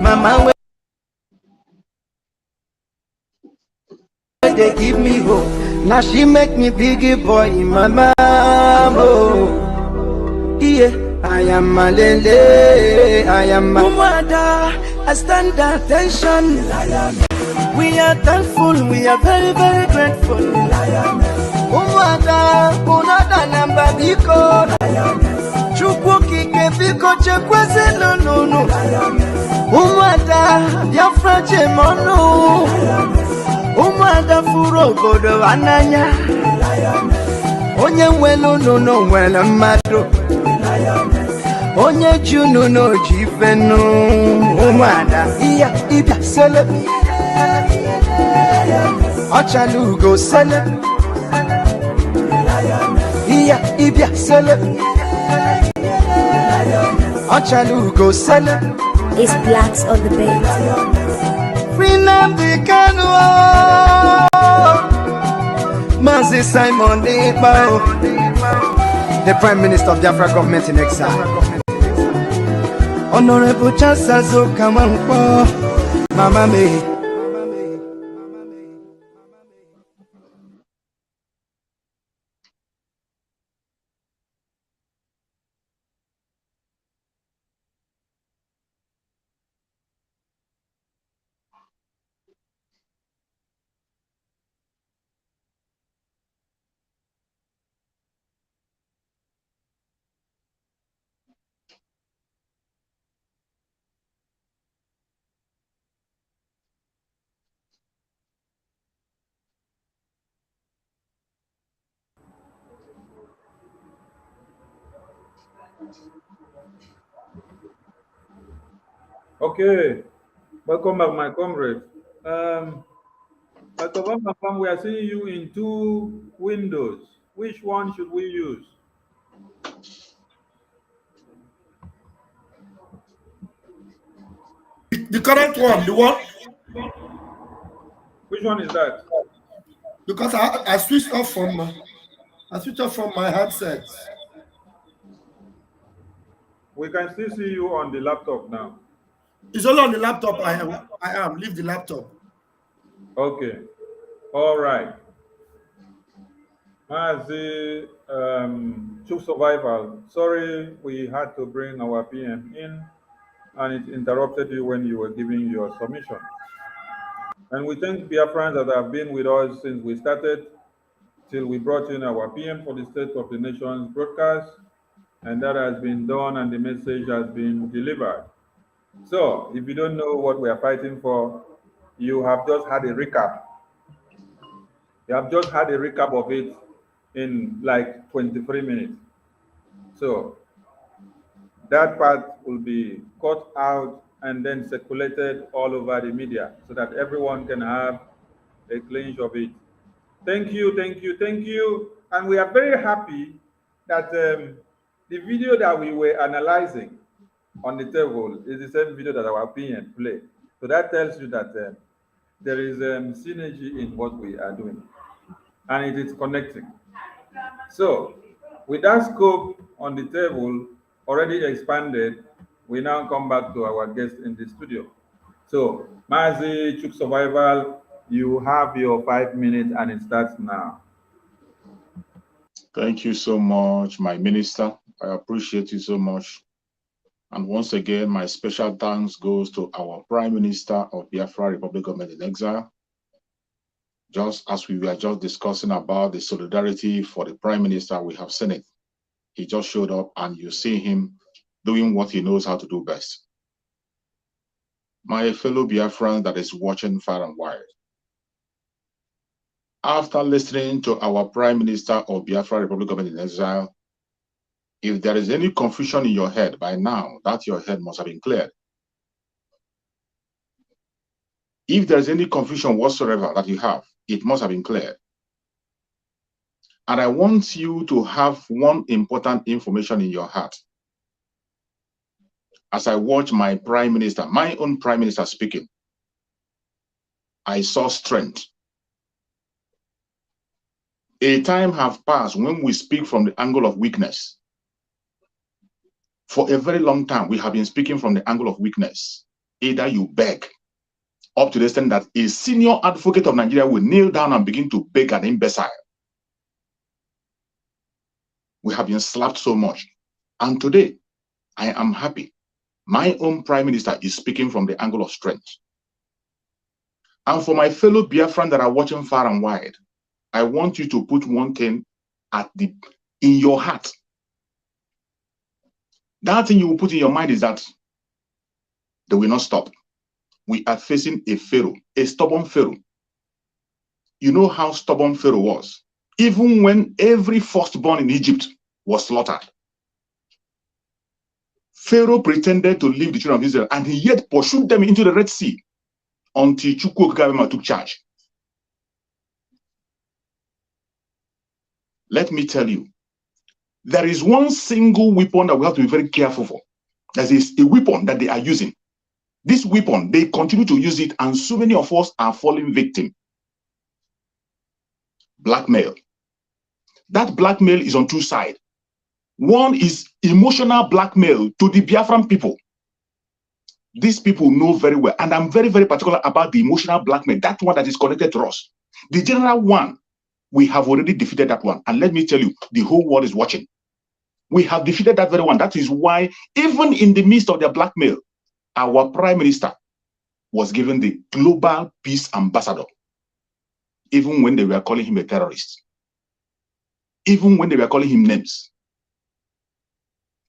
mama way, they give me hope. Now she make me biggie boy, mama. Oh, yeah, I am a lele, I am a mother. I stand attention. We are thankful, we are very, very grateful. Umada, unada namba biko. Chukwuki ke biko chekwese no. Umada, Biafrans mono. Umada furo godo ananya. Onye nwelu no nwele mmadụ. Onye junu no jifenu. Umada, iya ibia sele. Ochalugo sele. Iya ibia sele. Ochalugo sele. It's blacks on the beat. Nnamdi Kanu, Mazi Simon Ekpa, the Prime Minister of Biafra government in exile. Honorable Chasazo Kamanpo, Mama me. Okay, welcome back, my comrade. Dr. Bambam, we are seeing you in two windows. Which one should we use? The current one, the one. Which one is that? Because I switched off from my headset. We can still see you on the laptop now. It's only on the laptop. I am. Leave the laptop. Okay. All right. As the true survival, sorry we had to bring our PM in and it interrupted you when you were giving your submission. And we thank Biafrans that have been with us since we started till we brought in our PM for the State of the Nation's broadcast, and that has been done and the message has been delivered. So if you don't know what we are fighting for, you have just had a recap. You have just had a recap of it in like 23 minutes. So that part will be cut out and then circulated all over the media so that everyone can have a glimpse of it. Thank you, thank you, thank you. And we are very happy that the video that we were analyzing on the table is the same video that our opinion played. So that tells you that there is synergy in what we are doing and it is connecting. So with that scope on the table already expanded, we now come back to our guest in the studio. So Mazi Chuk Survival, you have your 5 minutes and it starts now. Thank you so much, my minister. I appreciate you so much. And once again, my special thanks goes to our Prime Minister of Biafra Republic Government in Exile. Just as we were just discussing about the solidarity for the Prime Minister, we have seen it. He just showed up and you see him doing what he knows how to do best. My fellow Biafran that is watching far and wide, after listening to our Prime Minister of Biafra Republic Government in Exile, if there is any confusion in your head by now, that your head must have been cleared. If there's any confusion whatsoever that you have, it must have been cleared. And I want you to have one important information in your heart. As I watch my Prime Minister, my own Prime Minister speaking, I saw strength. A time have passed when we speak from the angle of weakness. For a very long time, we have been speaking from the angle of weakness. Either you beg, up to the extent that a senior advocate of Nigeria will kneel down and begin to beg an imbecile. We have been slapped so much. And today, I am happy. My own prime minister is speaking from the angle of strength. And for my fellow Biafrans that are watching far and wide, I want you to put one thing in your heart. That thing you will put in your mind is that they will not stop. We are facing a Pharaoh, a stubborn Pharaoh. You know how stubborn Pharaoh was. Even when every firstborn in Egypt was slaughtered, Pharaoh pretended to leave the children of Israel, and he yet pursued them into the Red Sea until Chukwu Okikabema took charge. Let me tell you, there is one single weapon that we have to be very careful for. That is a weapon that they are using. This weapon, they continue to use it, and so many of us are falling victim. Blackmail. That blackmail is on two sides. One is emotional blackmail to the Biafran people. These people know very well, and I'm very, very particular about the emotional blackmail, that one that is connected to us. The general one, we have already defeated that one. And let me tell you, the whole world is watching. We have defeated that very one. That is why, even in the midst of their blackmail, our prime minister was given the global peace ambassador, even when they were calling him a terrorist, even when they were calling him names.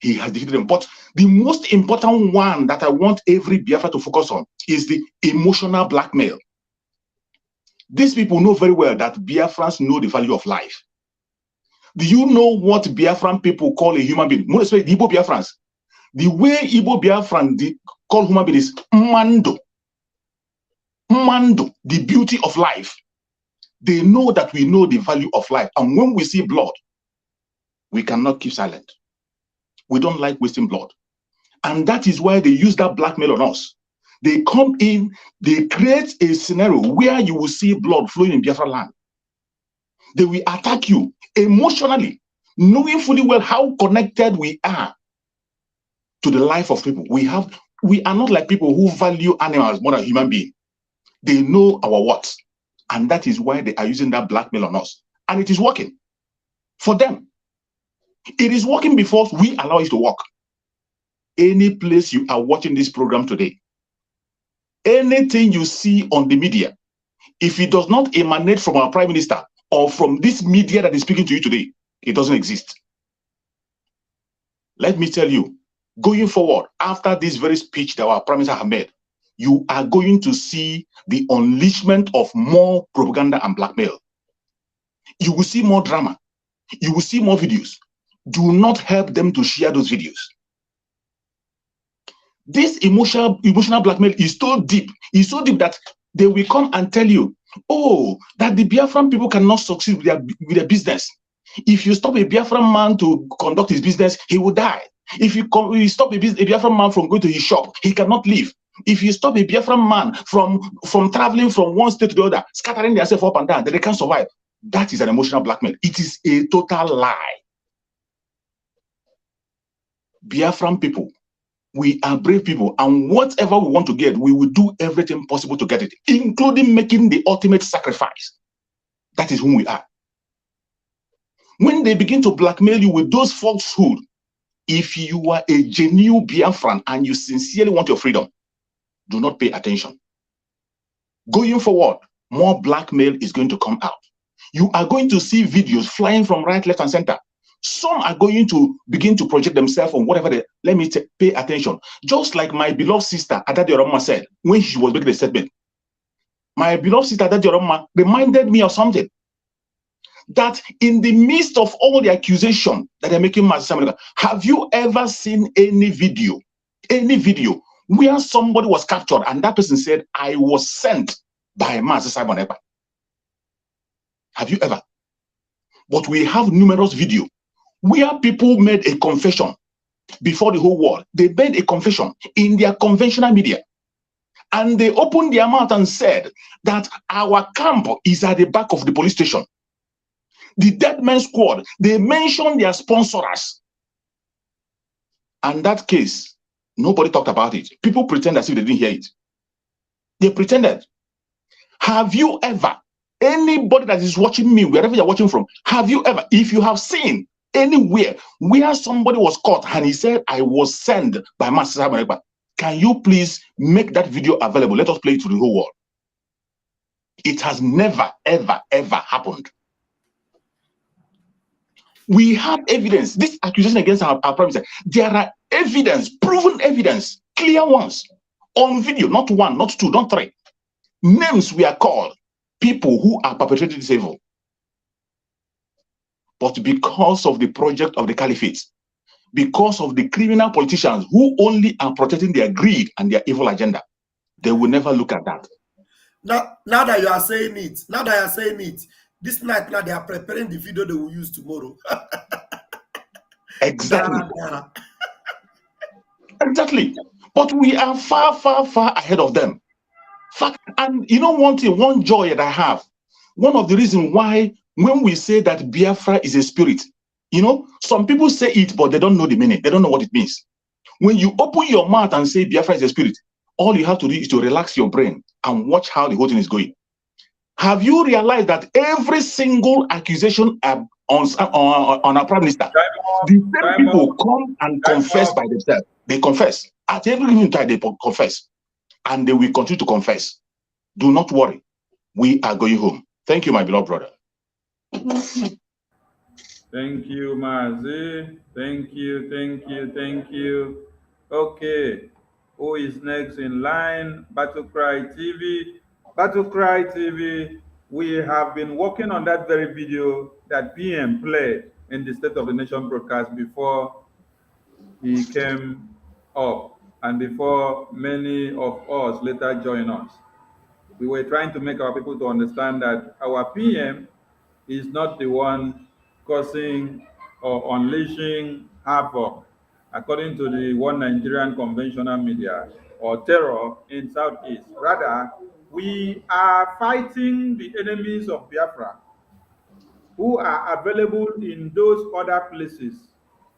He has defeated them. But the most important one that I want every Biafra to focus on is the emotional blackmail. These people know very well that Biafrans know the value of life. Do you know what Biafran people call a human being? More especially the Igbo Biafrans. The way Igbo Biafran call human being is Mando. Mando, the beauty of life. They know that we know the value of life. And when we see blood, we cannot keep silent. We don't like wasting blood. And that is why they use that blackmail on us. They come in, they create a scenario where you will see blood flowing in Biafra land. They will attack you emotionally, knowing fully well how connected we are to the life of people. We are not like people who value animals more than human beings. They know our worth. And that is why they are using that blackmail on us. And it is working for them. It is working before we allow it to work. Any place you are watching this program today, anything you see on the media, if it does not emanate from our prime minister or from this media that is speaking to you today, it doesn't exist. Let me tell you, going forward, after this very speech that our prime minister has made, you are going to see the unleashment of more propaganda and blackmail. You will see more drama. You will see more videos. Do not help them to share those videos. This emotional blackmail is so deep. It's so deep that they will come and tell you, oh, that the Biafran people cannot succeed with their business. If you stop a Biafran man to conduct his business, he will die. If you stop a Biafran man from going to his shop, he cannot live. If you stop a Biafran man from traveling from one state to the other, scattering themselves up and down, then they can't survive. That is an emotional blackmail. It is a total lie. Biafran people, we are brave people, and whatever we want to get, we will do everything possible to get it, including making the ultimate sacrifice. That is who we are. When they begin to blackmail you with those falsehoods, if you are a genuine Biafran and you sincerely want your freedom, do not pay attention. Going forward, more blackmail is going to come out. You are going to see videos flying from right, left, and center. Some are going to begin to project themselves on whatever they, let me pay attention. Just like my beloved sister, Adadi Oroma, said when she was making a statement. My beloved sister, Adadi Oroma, reminded me of something. That in the midst of all the accusation that they're making, have you ever seen any video where somebody was captured and that person said, I was sent by Master Simon Ekpa? Have you ever? But we have numerous videos where people made a confession before the whole world. They made a confession in their conventional media. And they opened their mouth and said that our camp is at the back of the police station. The Dead Man Squad, they mentioned their sponsors. And that case Nobody talked about it. People pretend as if they didn't hear it. They pretended. Have you ever, anybody that is watching me, wherever you're watching from, have you ever, if you have seen anywhere where somebody was caught and he said, I was sent by Master Samuel, can you please make that video available? Let us play it to the whole world. It has never, ever, ever happened. We have evidence. This accusation against our prime minister, there are evidence, proven evidence, clear ones, on video, not one, not two, not three. Names we are called, people who are perpetrating this evil. But because of the project of the caliphate, because of the criminal politicians who only are protecting their greed and their evil agenda, they will never look at that. Now that you are saying it, this night now they are preparing the video they will use tomorrow. Exactly. Exactly. But we are far, far, far ahead of them. And you know one thing, one joy that I have, one of the reasons why when we say that Biafra is a spirit, you know, some people say it, but they don't know the meaning. They don't know what it means. When you open your mouth and say Biafra is a spirit, all you have to do is to relax your brain and watch how the whole thing is going. Have you realized that every single accusation on our prime minister, the same people come and confess by themselves? They confess. At every given time, they confess. And they will continue to confess. Do not worry. We are going home. Thank you, my beloved brother. Thank you, Mazi. Thank you, thank you, thank you. Okay, who is next in line? Battlecry TV. Battlecry TV, we have been working on that very video that PM played in the State of the Nation broadcast before he came up and before many of us later joined us. We were trying to make our people to understand that our PM is not the one causing or unleashing havoc, according to the one Nigerian conventional media, or terror in Southeast. Rather, we are fighting the enemies of Biafra, who are available in those other places,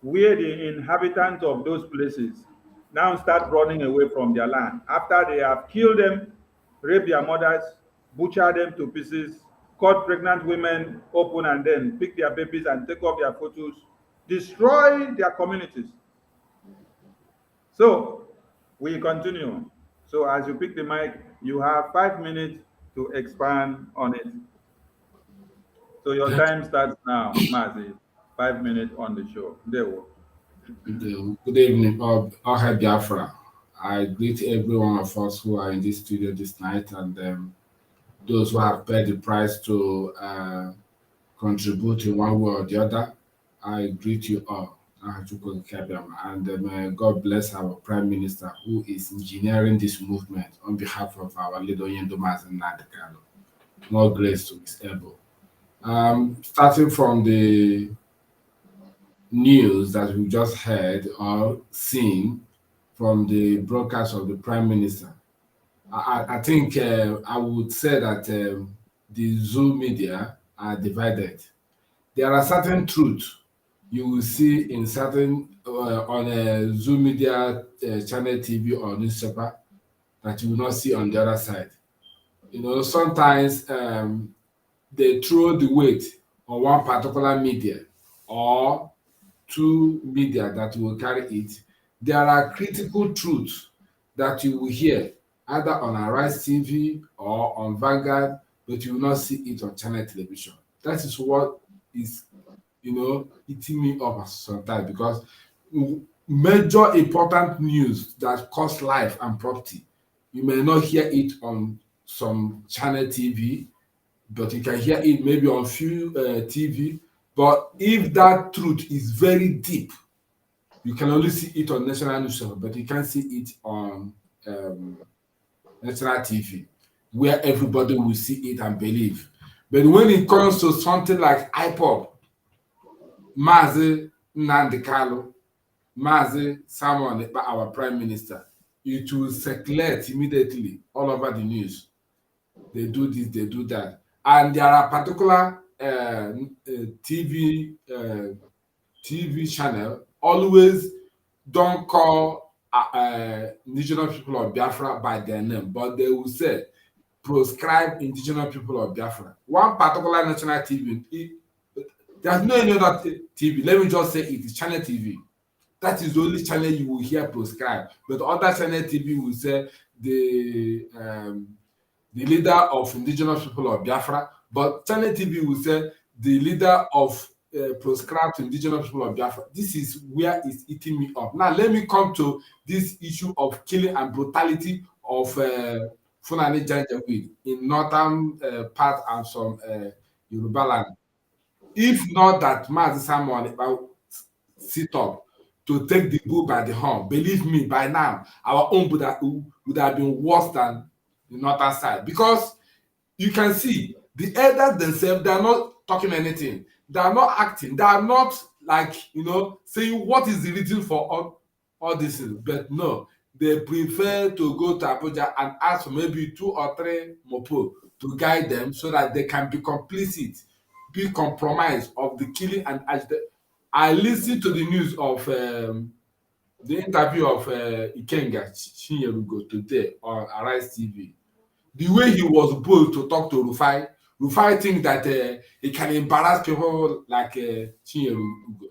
where the inhabitants of those places now start running away from their land after they have killed them, raped their mothers, butchered them to pieces, cut pregnant women open and then pick their babies and take off their photos, destroy their communities. So we continue. So as you pick the mic, you have 5 minutes to expand on it. So your time starts now, Mazi. 5 minutes on the show. There we go. Good evening, Oha Biafra. I greet every one of us who are in this studio this night and those who have paid the price to contribute in one way or the other. I greet you all. And may God bless our Prime Minister who is engineering this movement on behalf of our leader Yendomas and Nadekalo. More grace to his elbow. Starting from the news that we just heard or seen from the broadcast of the Prime Minister, I think I would say that the Zoom media are divided. There are certain truths you will see in certain on a Zoom media channel TV or newspaper that you will not see on the other side. You know, sometimes they throw the weight on one particular media or two media that will carry it. There are critical truths that you will hear either on Arise TV or on Vanguard, but you will not see it on channel television. That is what is, you know, eating me up sometimes, because major important news that cost life and property, you may not hear it on some channel TV, but you can hear it maybe on few TV. But if that truth is very deep, you can only see it on national news, but you can't see it on national TV, where everybody will see it and believe. But when it comes to something like IPOB, Mazi Nnamdi Kanu, Mazi Samuel, our Prime Minister, it will circulate immediately all over the news. They do this, they do that. And there are particular TV channel always don't call indigenous people of Biafra by their name, but they will say proscribe indigenous people of Biafra. One particular national TV, there's no any other TV. Let me just say it is Channel TV. That is the only channel you will hear proscribe. But other Channel TV will say the leader of indigenous people of Biafra, but Channel TV will say the leader of proscribed to indigenous people of Biafra. This is where it's eating me up. Now, let me come to this issue of killing and brutality of Fulani Janjaweed in northern part and some Yoruba land. If not that Mazi Samuel sit up to take the bull by the horn, believe me, by now, our own would have been worse than the northern side. Because you can see the elders themselves, they are not talking anything. They are not acting. They are not like, saying what is the reason for all this. But no, they prefer to go to Abuja and ask for maybe 2 or 3 mopo to guide them so that they can be complicit, be compromised of the killing and agitation. I listened to the news of the interview of Ikenga Chinyerugo today on Arise TV. The way he was bold to talk to Rufai thinks that he can embarrass people like Chinyerugo.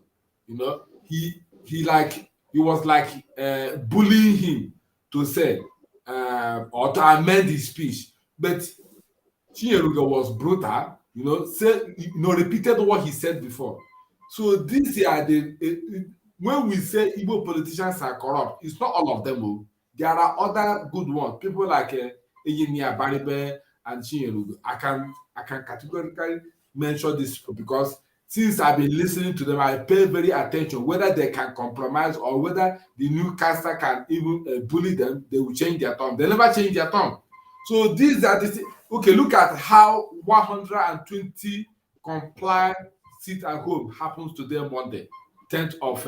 He was bullying him to say or to amend his speech. But Chinyerugo was brutal, repeated what he said before. So these are when we say Igbo politicians are corrupt, it's not all of them. There are other good ones. People like Engineer Baribe and Chinyerugo. I can categorically mention this because since I've been listening to them, I pay very attention whether they can compromise or whether the new caster can even bully them. They will change their tone. They never change their tone. So these are the okay. Look at how 120 comply sit at home happens today Monday, 10th of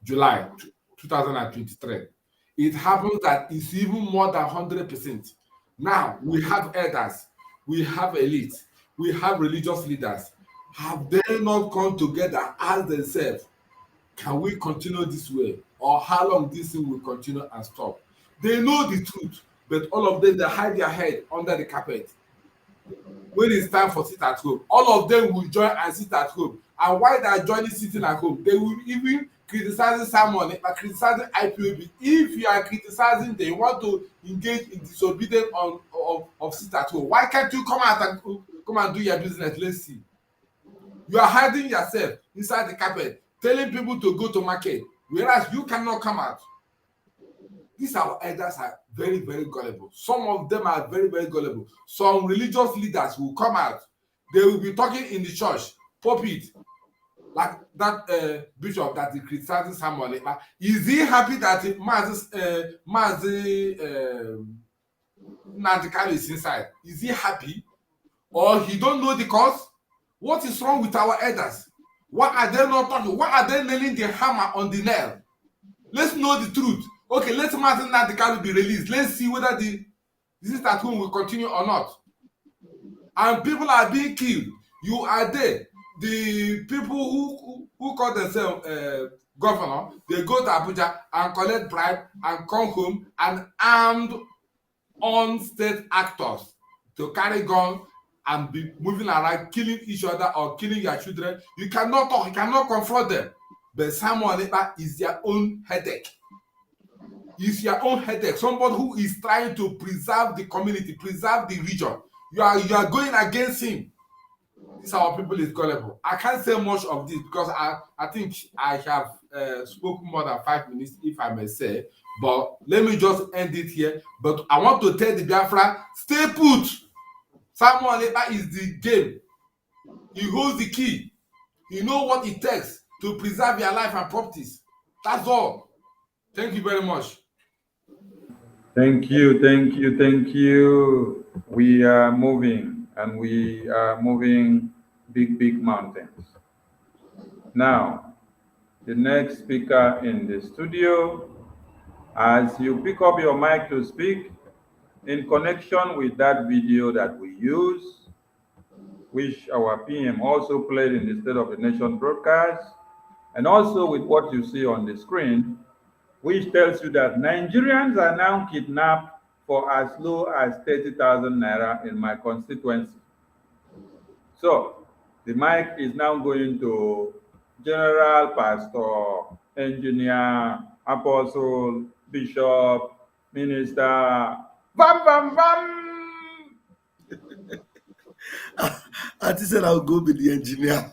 July 2023. It happens that it's even more than 100%. Now we have elders, we have elites, we have religious leaders. Have they not come together as themselves? Can we continue this way? Or how long this thing will continue and stop? They know the truth, but all of them, they hide their head under the carpet. When it's time for sit at home, all of them will join and sit at home. And while they are joining sitting at home, they will even criticizing someone, criticizing IPOB. If you are criticizing, they want to engage in disobedience of sit at home. Why can't you come and do your business? Let's see. You are hiding yourself inside the carpet, telling people to go to market, whereas you cannot come out. These our elders are very, very gullible. Some of them are very, very gullible. Some religious leaders will come out. They will be talking in the church, pulpit, like that bishop that is criticizing Samuel. Is he happy that Mazi Nandikali is inside? Is he happy? Or he don't know the cause? What is wrong with our elders? Why are they not talking? Why are they nailing the hammer on the nail? Let's know the truth. Okay, let Mazi Nandikali be released. Let's see whether the visit at home will continue or not. And people are being killed. You are there. The people who call themselves governor, they go to Abuja and collect bribe and come home and armed on-state actors to carry gun and be moving around, killing each other or killing your children. You cannot talk, you cannot confront them. But Samuel Lepa is their own headache. It's your own headache. Somebody who is trying to preserve the community, preserve the region. You are going against him. This our people is gullible. I can't say much of this because I think I have spoken more than 5 minutes, if I may say. But let me just end it here. But I want to tell the Biafra, stay put. Samuel Lepa is the game. He holds the key. He knows what it takes to preserve your life and properties. That's all. Thank you very much. Thank you, thank you, thank you. We are moving, and we are moving big, big mountains. Now, the next speaker in the studio, as you pick up your mic to speak, in connection with that video that we use, which our PM also played in the State of the Nation broadcast, and also with what you see on the screen, which tells you that Nigerians are now kidnapped for as low as 30,000 naira in my constituency. So the mic is now going to General, Pastor, Engineer, Apostle, Bishop, Minister. Bam, bam, bam! I said I'll go with the engineer.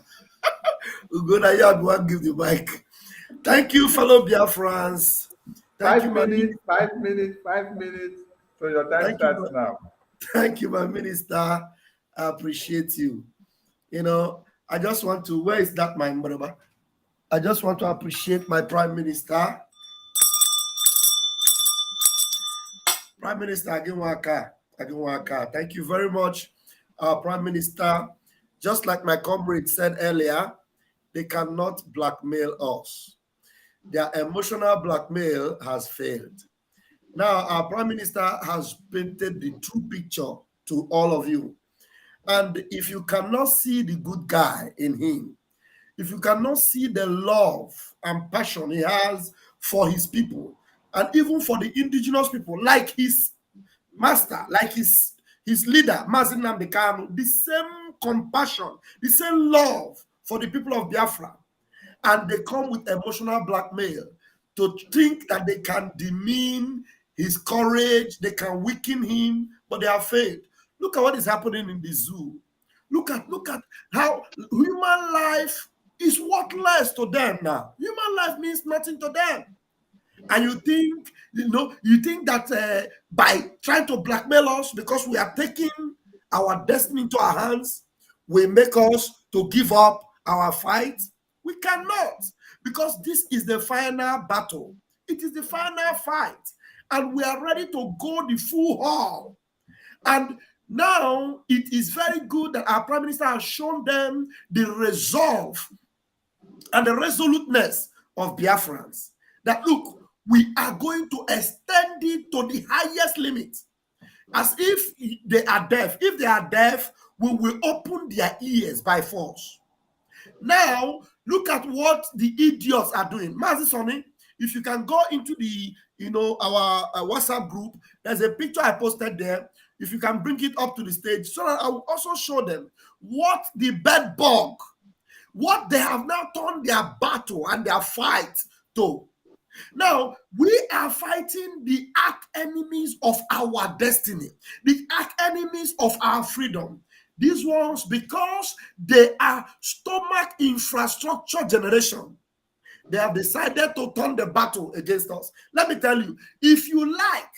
We'll go now. You go and give the mic. Thank you, fellow Biafrans. Thank you, 5 minutes, 5 minutes, 5 minutes. So your time starts now. Thank you, my minister. I appreciate you. You know, I just want to, where is that, my brother? I just want to appreciate my Prime Minister. Prime Minister Aginwaka. Thank you very much, Prime Minister. Just like my comrade said earlier, they cannot blackmail us. Their emotional blackmail has failed. Now, our Prime Minister has painted the true picture to all of you. And if you cannot see the good guy in him, if you cannot see the love and passion he has for his people, and even for the indigenous people, like his master, like his leader, Mazi Nnamdi Kanu, the same compassion, the same love for the people of Biafra, and they come with emotional blackmail to think that they can demean his courage, they can weaken him, but they have failed. Look at what is happening in the zoo. Look at how human life is worthless to them now. Human life means nothing to them. And you think, that by trying to blackmail us because we are taking our destiny into our hands, will make us to give up our fight? We cannot, because this is the final battle. It is the final fight. And we are ready to go the full haul. And now it is very good that our Prime Minister has shown them the resolve and the resoluteness of Biafrans. That look, we are going to extend it to the highest limit. As if they are deaf. If they are deaf, we will open their ears by force. Now, look at what the idiots are doing. Mazi Sonny, if you can go into the, our WhatsApp group, there's a picture I posted there. If you can bring it up to the stage, so that I will also show them what the bed bug, what they have now turned their battle and their fight to. Now, we are fighting the arch enemies of our destiny, the arch enemies of our freedom. These ones, because they are stomach infrastructure generation, they have decided to turn the battle against us. Let me tell you, if you like,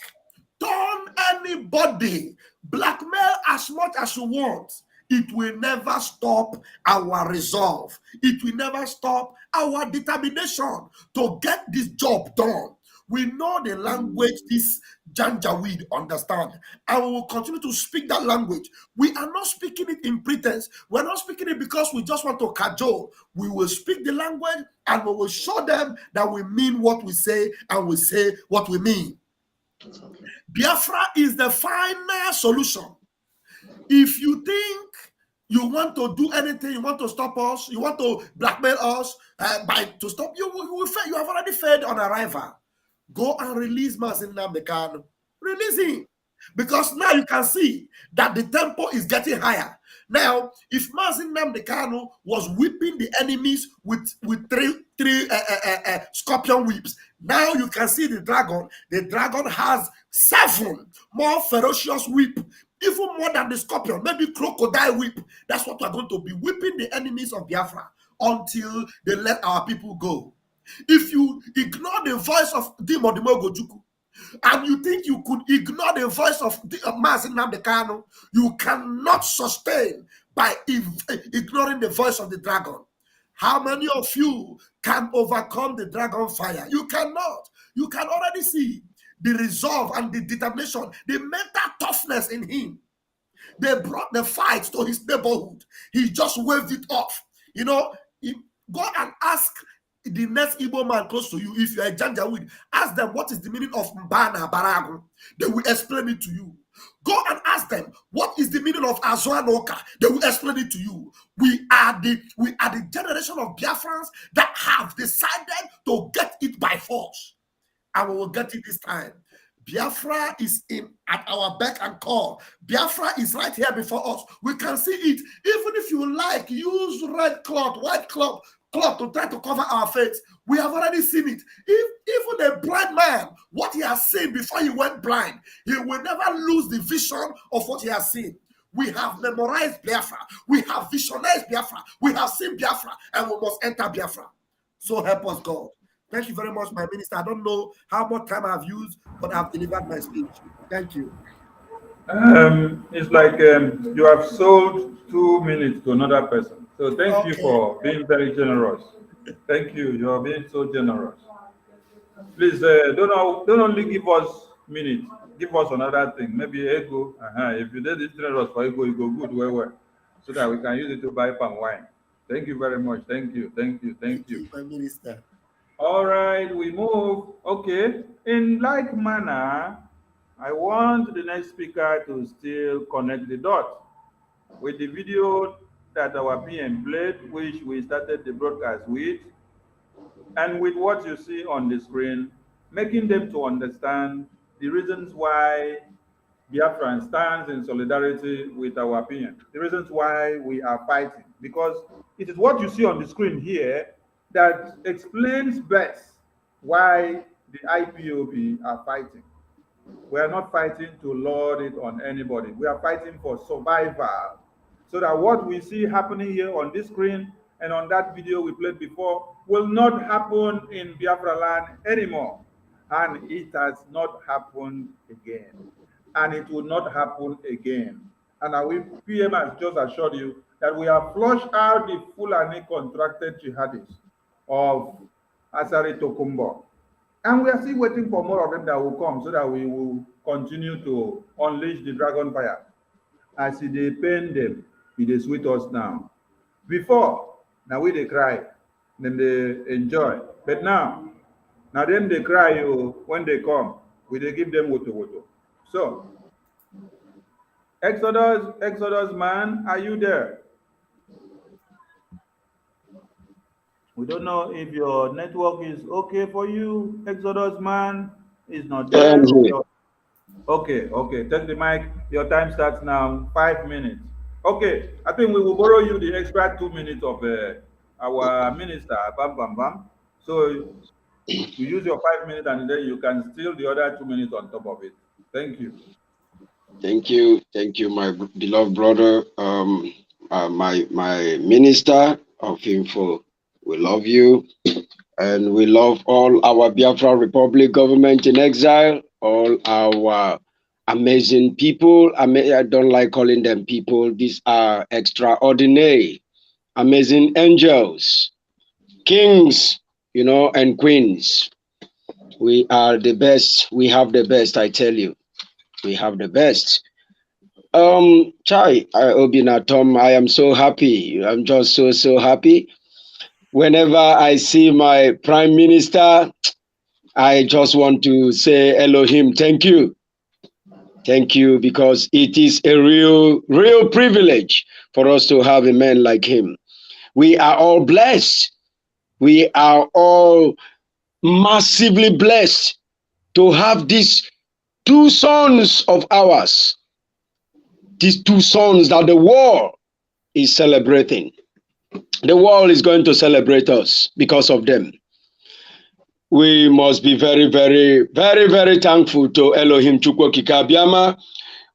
turn anybody, blackmail as much as you want, it will never stop our resolve. It will never stop our determination to get this job done. We know the language this Janjaweed understand, and we will continue to speak that language. We are not speaking it in pretense. We're not speaking it because we just want to cajole. We will speak the language and we will show them that we mean what we say and we say what we mean. Biafra is the final solution. If you think you want to do anything, you want to stop us, you want to blackmail us to stop you, will fail. You have already failed on arrival. Go and release Mazi Nnamdi Kanu. Release him. Because now you can see that the tempo is getting higher. Now, if Mazi Nnamdi Kanu was whipping the enemies with three scorpion whips, now you can see the dragon. The dragon has 7 more ferocious whip, even more than the scorpion, maybe crocodile whip. That's what we're going to be, whipping the enemies of Biafra until they let our people go. If you ignore the voice of Dimodimo Gojuku, and you think you could ignore the voice of Mazi Nnamdi Kanu, you cannot sustain by ignoring the voice of the dragon. How many of you can overcome the dragon fire? You cannot. You can already see the resolve and the determination, the mental toughness in him. They brought the fight to his neighborhood. He just waved it off. Go and ask the next Igbo man close to you, if you are a Janjaweed, ask them what is the meaning of Mbana Baragu. They will explain it to you. Go and ask them what is the meaning of Azwanoka. They will explain it to you. We are the generation of Biafrans that have decided to get it by force. and we will get it this time. Biafra is at our beck and call. Biafra is right here before us. We can see it. Even if you like, use red cloth, white cloth to try to cover our face. We have already seen it. Even a blind man, what he has seen before he went blind, he will never lose the vision of what he has seen. We have memorized Biafra. We have visualized Biafra. We have seen Biafra, and we must enter Biafra. So help us, God. Thank you very much, my minister. I don't know how much time I've used, but I've delivered my speech. Thank you. It's like you have sold 2 minutes to another person. So thank you for being very generous. Thank you. You are being so generous. Please don't only give us minutes. Give us another thing. Maybe ego. If you did this generous for ego, you go good well, so that we can use it to buy palm wine. Thank you very much. Thank you. Thank you. Thank you, my minister. All right, we move. Okay. In like manner, I want the next speaker to still connect the dot with the video that our PM played, which we started the broadcast with, and with what you see on the screen, making them to understand the reasons why Biafran stands in solidarity with our PM, the reasons why we are fighting, because it is what you see on the screen here that explains best why the IPOB are fighting. We are not fighting to lord it on anybody. We are fighting for survival. So that what we see happening here on this screen and on that video we played before will not happen in Biafra land anymore. And it has not happened again. And it will not happen again. And our PM has just assured you that we have flushed out the Fulani contracted jihadists of Asari Tokumbo. And we are still waiting for more of them that will come so that we will continue to unleash the dragon fire. As they pain them, it is with us now. Before, now they cry, then they enjoy. But now them they cry when they come, we they give them woto. So, Exodus man, are you there? We don't know if your network is okay for you. Exodus man is not there. Okay. Take the mic. Your time starts now. 5 minutes. Okay. I think we will borrow you the extra 2 minutes of our minister. Bam. So you use your 5 minutes and then you can steal the other 2 minutes on top of it. Thank you. Thank you, my beloved brother, my minister of Info. We love you, and we love all our Biafra Republic government in exile, all our amazing people. I don't like calling them people. These are extraordinary, amazing angels, kings, and queens. We are the best. We have the best, I tell you. We have the best. Obina Tom, I am so happy. I'm just so happy. Whenever I see my prime minister, I just want to say, Elohim, thank you. Thank you, because it is a real privilege for us to have a man like him. We are all blessed. We are all massively blessed to have these two sons of ours. These two sons that the world is celebrating. The world is going to celebrate us because of them. We must be very, very, very, very thankful to Elohim Chukwokika Abiyama.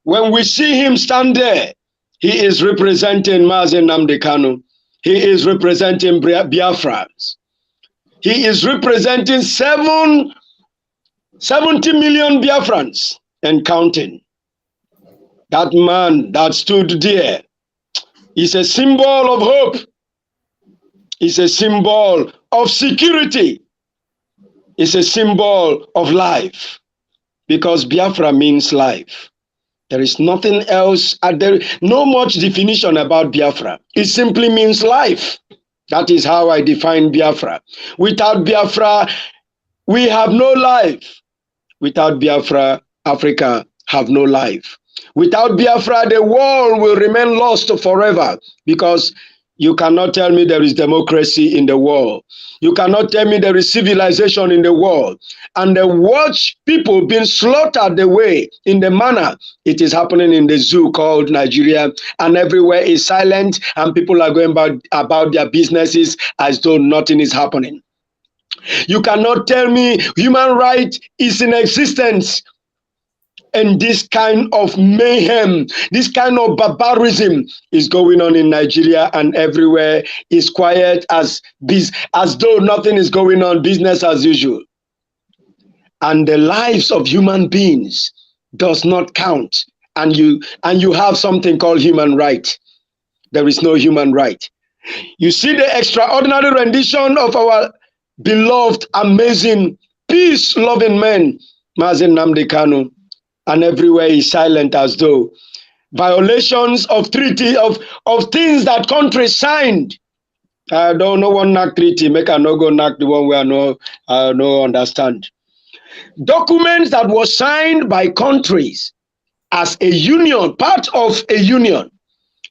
When we see him stand there, he is representing Mazen Nnamdi Kanu. He is representing Biafrans. He is representing 70 million Biafrans and counting. That man that stood there is a symbol of hope. It's a symbol of security. It's a symbol of life, because Biafra means life. There is nothing else, no much definition about Biafra. It simply means life. That is how I define Biafra. Without Biafra, we have no life. Without Biafra, Africa have no life. Without Biafra, the world will remain lost forever, because You cannot tell me there is democracy in the world. You cannot tell me there is civilization in the world. And watch people being slaughtered away in the manner it is happening in the zoo called Nigeria, and everywhere is silent, and people are going about their businesses as though nothing is happening. You cannot tell me human rights is in existence. And this kind of mayhem, this kind of barbarism is going on in Nigeria, and everywhere is quiet as though nothing is going on, business as usual. And the lives of human beings does not count. And you have something called human right. There is no human right. You see the extraordinary rendition of our beloved, amazing, peace-loving man, Mazi Nnamdi Kanu. And everywhere is silent as though violations of treaty of things that countries signed. I don't know one knock treaty, make I no go knock the one where I no understand. Documents that were signed by countries as a union, part of a union,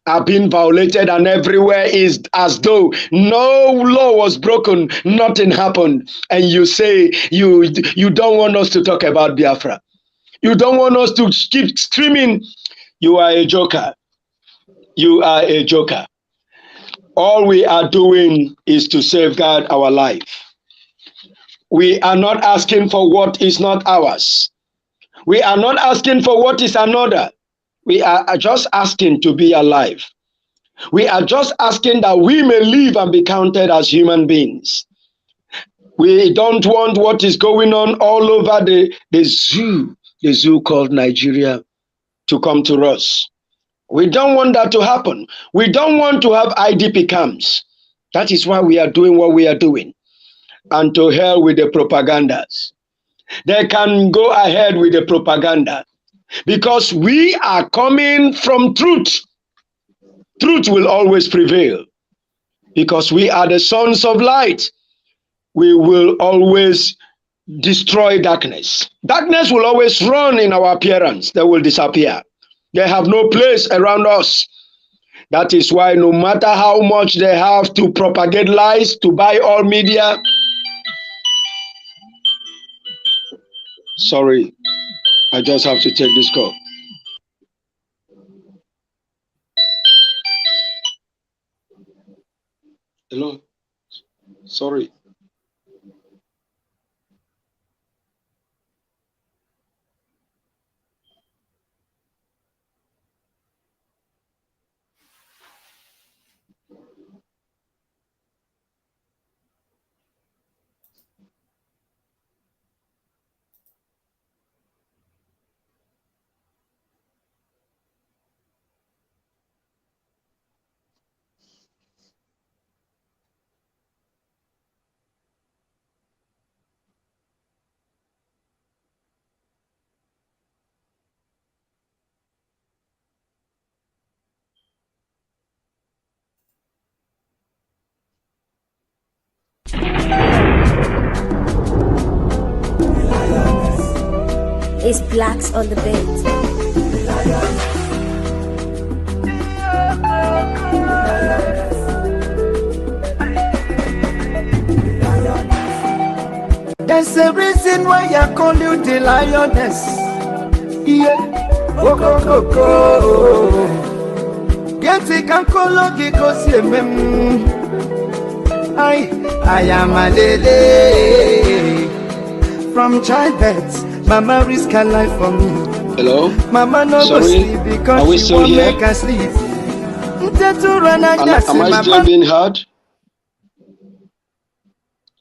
are being violated, and everywhere is as though no law was broken, nothing happened. And you say you don't want us to talk about Biafra. You don't want us to keep screaming. You are a joker. You are a joker. All we are doing is to safeguard our life. We are not asking for what is not ours. We are not asking for what is another. We are just asking to be alive. We are just asking that we may live and be counted as human beings. We don't want what is going on all over the zoo called Nigeria to come to us. We don't want that to happen. We don't want to have IDP camps. That is why we are doing what we are doing. And to hell with the propagandas. They can go ahead with the propaganda, because we are coming from truth. Truth will always prevail, because we are the sons of light. We will always destroy darkness. Darkness will always run in our appearance. They will disappear. They have no place around us. That is why no matter how much they have to propagate lies, to buy all media. Sorry, I just have to take this call. Hello, sorry. It's Blacks on the Beat. There's a reason why I call you the lioness. Yeah, oh, go, go, go. Get it, can call you because you I am a lady from childbirth. Mama risk her life for me. Hello? Mama no go sleep because she won't make her sleep. Am I still being heard?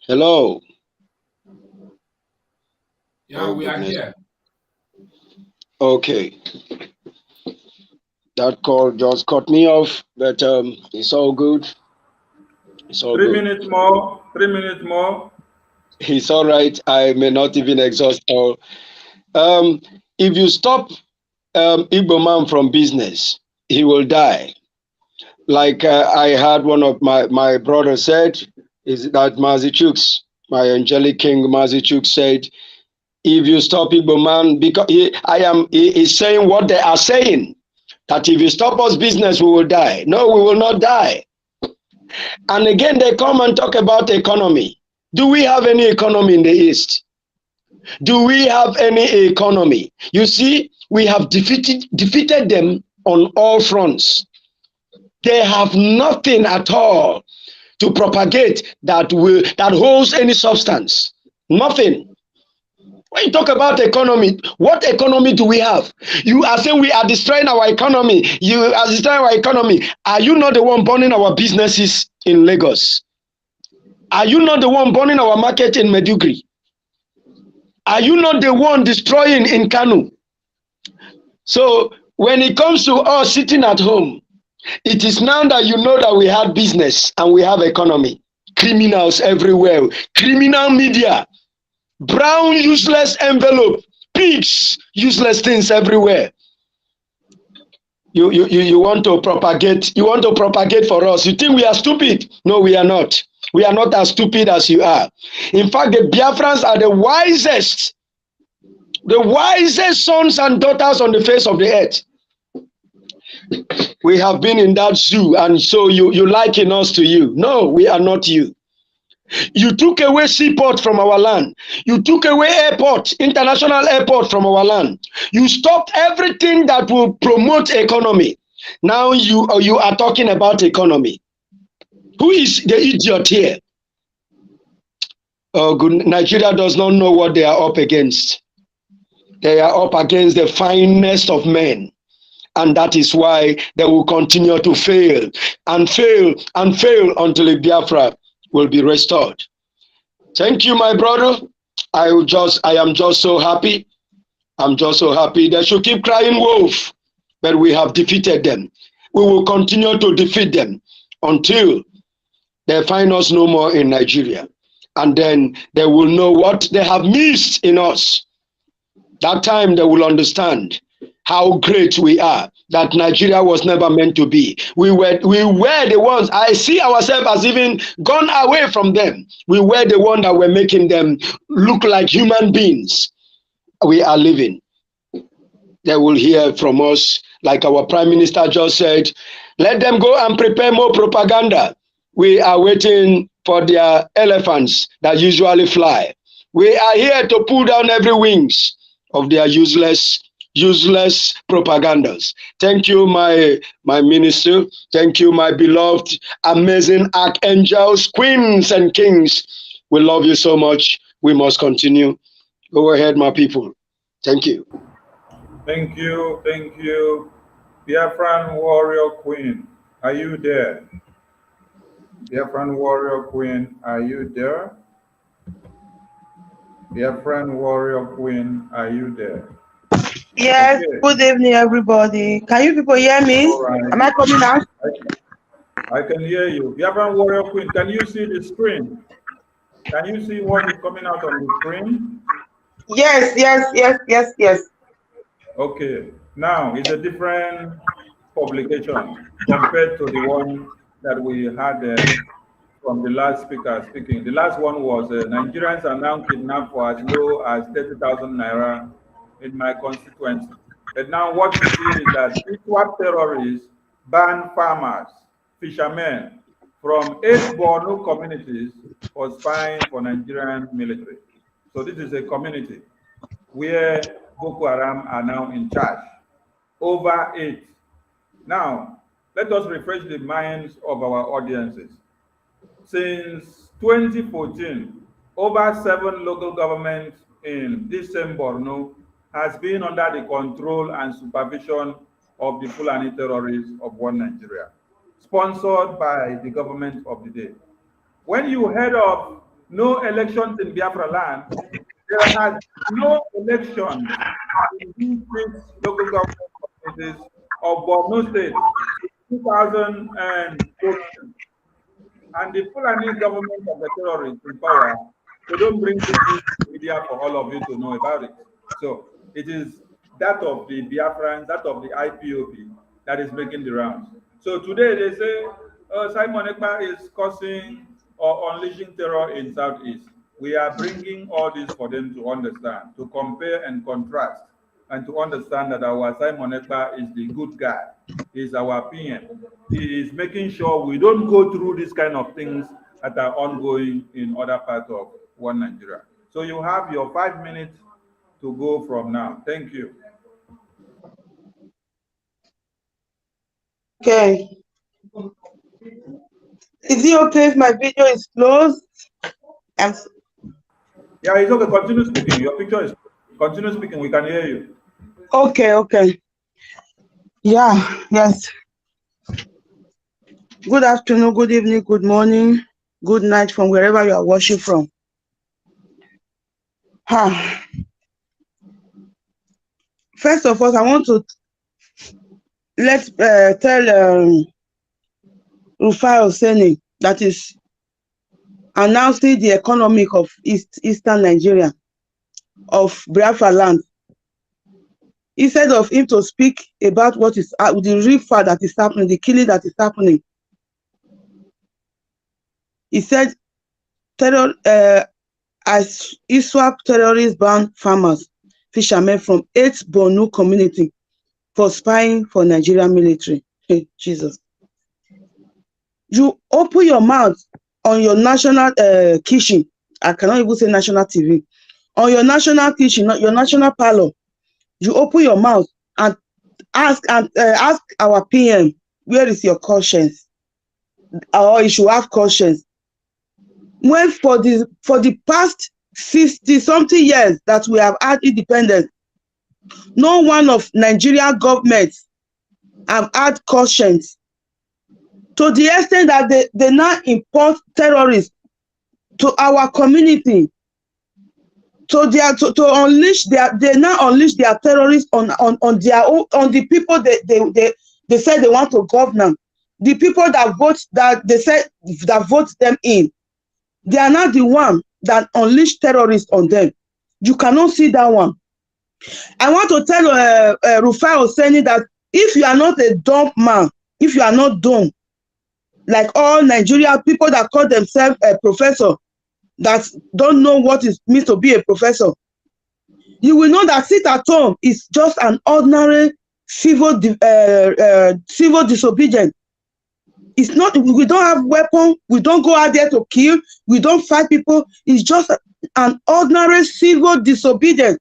Hello? Yeah, we are here. Okay. That call just cut me off, but it's all good. It's all 3 good. minutes more. 3 minutes more. It's all right. I may not even exhaust all. If you stop Igbo man from business, he will die. Like I heard one of my brothers said, is that Mazi Chuks, my angelic king Mazi Chuks said, if you stop Igbo man, because he is saying what they are saying, that if you stop us business, we will die. No, we will not die. And again, they come and talk about economy. Do we have any economy in the East? Do we have any economy? You see, we have defeated them on all fronts. They have nothing at all to propagate that holds any substance. Nothing. When you talk about economy, what economy do we have? You are saying we are destroying our economy. You are destroying our economy. Are you not the one burning our businesses in Lagos? Are you not the one burning our market in Maiduguri? Are you not the one destroying in Kanu? So when it comes to us sitting at home, it is now that you know that we have business and we have economy. Criminals everywhere, criminal media, brown useless envelope, pigs, useless things everywhere. You want to propagate, for us. You think we are stupid? No, we are not. We are not as stupid as you are. In fact, the Biafrans are the wisest sons and daughters on the face of the earth. We have been in that zoo, and so you liken us to you. No, we are not you. You took away seaport from our land. You took away airport, international airport from our land. You stopped everything that will promote economy. Now you are talking about economy. Who is the idiot here? Oh, good. Nigeria does not know what they are up against. They are up against the finest of men. And that is why they will continue to fail and fail and fail until the Biafra will be restored. Thank you, my brother. I am just so happy. I'm just so happy. They should keep crying wolf, but we have defeated them. We will continue to defeat them until they find us no more in Nigeria. And then they will know what they have missed in us. That time they will understand how great we are, that Nigeria was never meant to be. We were the ones, I see ourselves as even gone away from them. We were the ones that were making them look like human beings. We are living. They will hear from us, like our Prime Minister just said, let them go and prepare more propaganda. We are waiting for their elephants that usually fly. We are here to pull down every wings of their useless propagandas. Thank you, my minister. Thank you, my beloved, amazing archangels, queens and kings. We love you so much. We must continue. Go ahead, my people. Thank you. Thank you. Thank you. Biafran warrior queen, are you there? Biafran warrior queen, are you there? Biafran warrior queen, are you there? Yes, okay. Good evening, everybody. Can you people hear me? Right. Am I coming out? I can hear you. Biafran warrior queen, can you see the screen? Can you see what is coming out on the screen? Yes. Okay, now it's a different publication compared to the one that we had from the last speaker speaking. The last one was Nigerians are now kidnapped for as low as 30,000 naira in my constituency. But now what you see is that ISWAP terrorists ban farmers, fishermen from 8 Borno communities for spying for Nigerian military. So this is a community where Boko Haram are now in charge. Over 8. Now, let us refresh the minds of our audiences. Since 2014, over 7 local governments in this same Borno has been under the control and supervision of the Fulani terrorists of One Nigeria, sponsored by the government of the day. When you heard of no elections in Biafra land, there has no election in these 6 local government communities of Borno State 2014. And the Fulani government of the terrorists in power, they don't bring this media for all of you to know about it. So it is that of the Biafrans, that of the IPOB that is making the rounds. So today they say Simon Ekpa is causing or unleashing terror in Southeast. We are bringing all this for them to understand, to compare and contrast. and to understand that our Simon Ekpa is the good guy. He's our PM. He is making sure we don't go through these kind of things that are ongoing in other parts of one Nigeria. So you have your 5 minutes to go from now. Thank you. Okay. Is it okay if my video is closed? Yeah, it's okay. Continue speaking. Your picture is continue speaking. We can hear you. Okay. Yeah, yes. Good afternoon, good evening, good morning, good night from wherever you are watching from. First of all, I want to tell Rufai Oseni that is announcing the economic of Eastern Nigeria, of Biafra land. Instead of him to speak about what is the real fact that is happening, the killing that is happening, he said, as ISWAP terrorists ban farmers, fishermen from 8 Borno community for spying for Nigerian military. Hey, Jesus. You open your mouth on your national kitchen. I cannot even say national TV. On your national kitchen, your national parlor, you open your mouth and ask our PM, where is your conscience? Or you should have conscience. When for the past 60-something years that we have had independence, no one of Nigerian government have had conscience, to the extent that they now import terrorists to our community, to unleash they now unleash their terrorists on their own, on the people they said they want to govern, the people that vote, that they said that vote them in. They are not the one that unleash terrorists on them. You cannot see that one. I want to tell Rufai Oseni that if you are not a dumb man, if you are not dumb, like all Nigerian people that call themselves a professor, that don't know what it means to be a professor, you will know that sit at home is just an ordinary civil disobedience. It's not, we don't have weapons, we don't go out there to kill, we don't fight people. It's just an ordinary civil disobedience